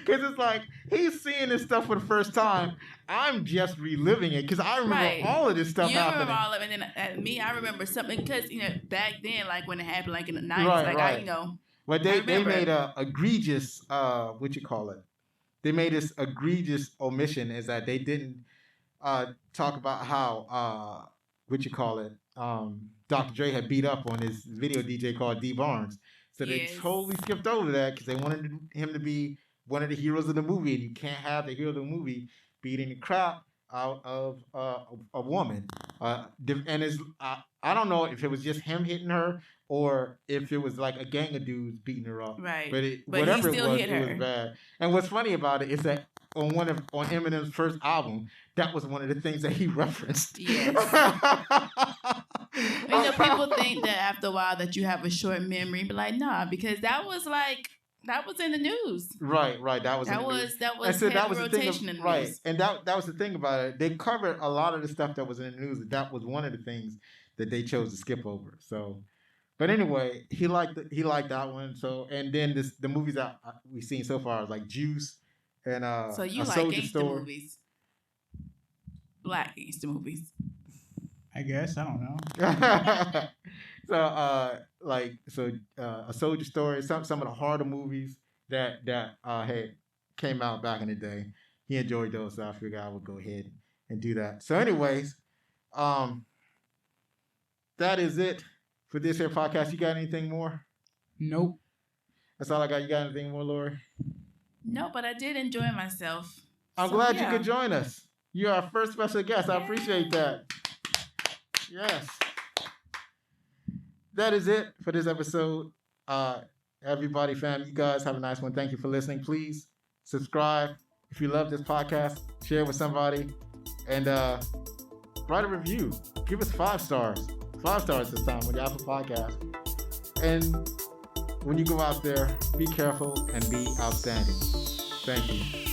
Because it's like, he's seeing this stuff for the first time. I'm just reliving it, because I remember all of this stuff happening. You remember all of it, and then me, I remember something, because, back then, like when it happened, like in the 90s, Right. Well, they made a egregious, they made this egregious omission is that they didn't talk about how, Dr. Dre had beat up on his video DJ called D Barnes. So they totally skipped over that because they wanted him to be one of the heroes of the movie. And you can't have the hero of the movie beating the crap out of a woman. And I don't know if it was just him hitting her or if it was like a gang of dudes beating her up. Right. But whatever it was bad. And what's funny about it is that on Eminem's first album, that was one of the things that he referenced. Yes. People think that after a while that you have a short memory, but like, nah, because that was in the news. Right. That was the rotation in the news. And that was the thing about it. They covered a lot of the stuff that was in the news. That was one of the things that they chose to skip over. So, but anyway, he liked that one. So, and then the movies that we've seen so far is like Juice and so you A like Soldier gangster Story. movies, black gangster movies. I guess I don't know. A Soldier Story, some of the harder movies that had came out back in the day. He enjoyed those, so I figured I would go ahead and do that. So, anyways, that is it for this here podcast. You got anything more? Nope. That's all I got. You got anything more, Lori? No, but I did enjoy myself. I'm So, glad yeah. you could join us. You're our first special guest. I appreciate that. Yes. That is it for this episode. Everybody, fam, you guys have a nice one. Thank you for listening. Please subscribe. If you love this podcast, share it with somebody. And write a review. Give us 5 stars. 5 stars this time on the Apple Podcast. And when you go out there, be careful and be outstanding. Thank you.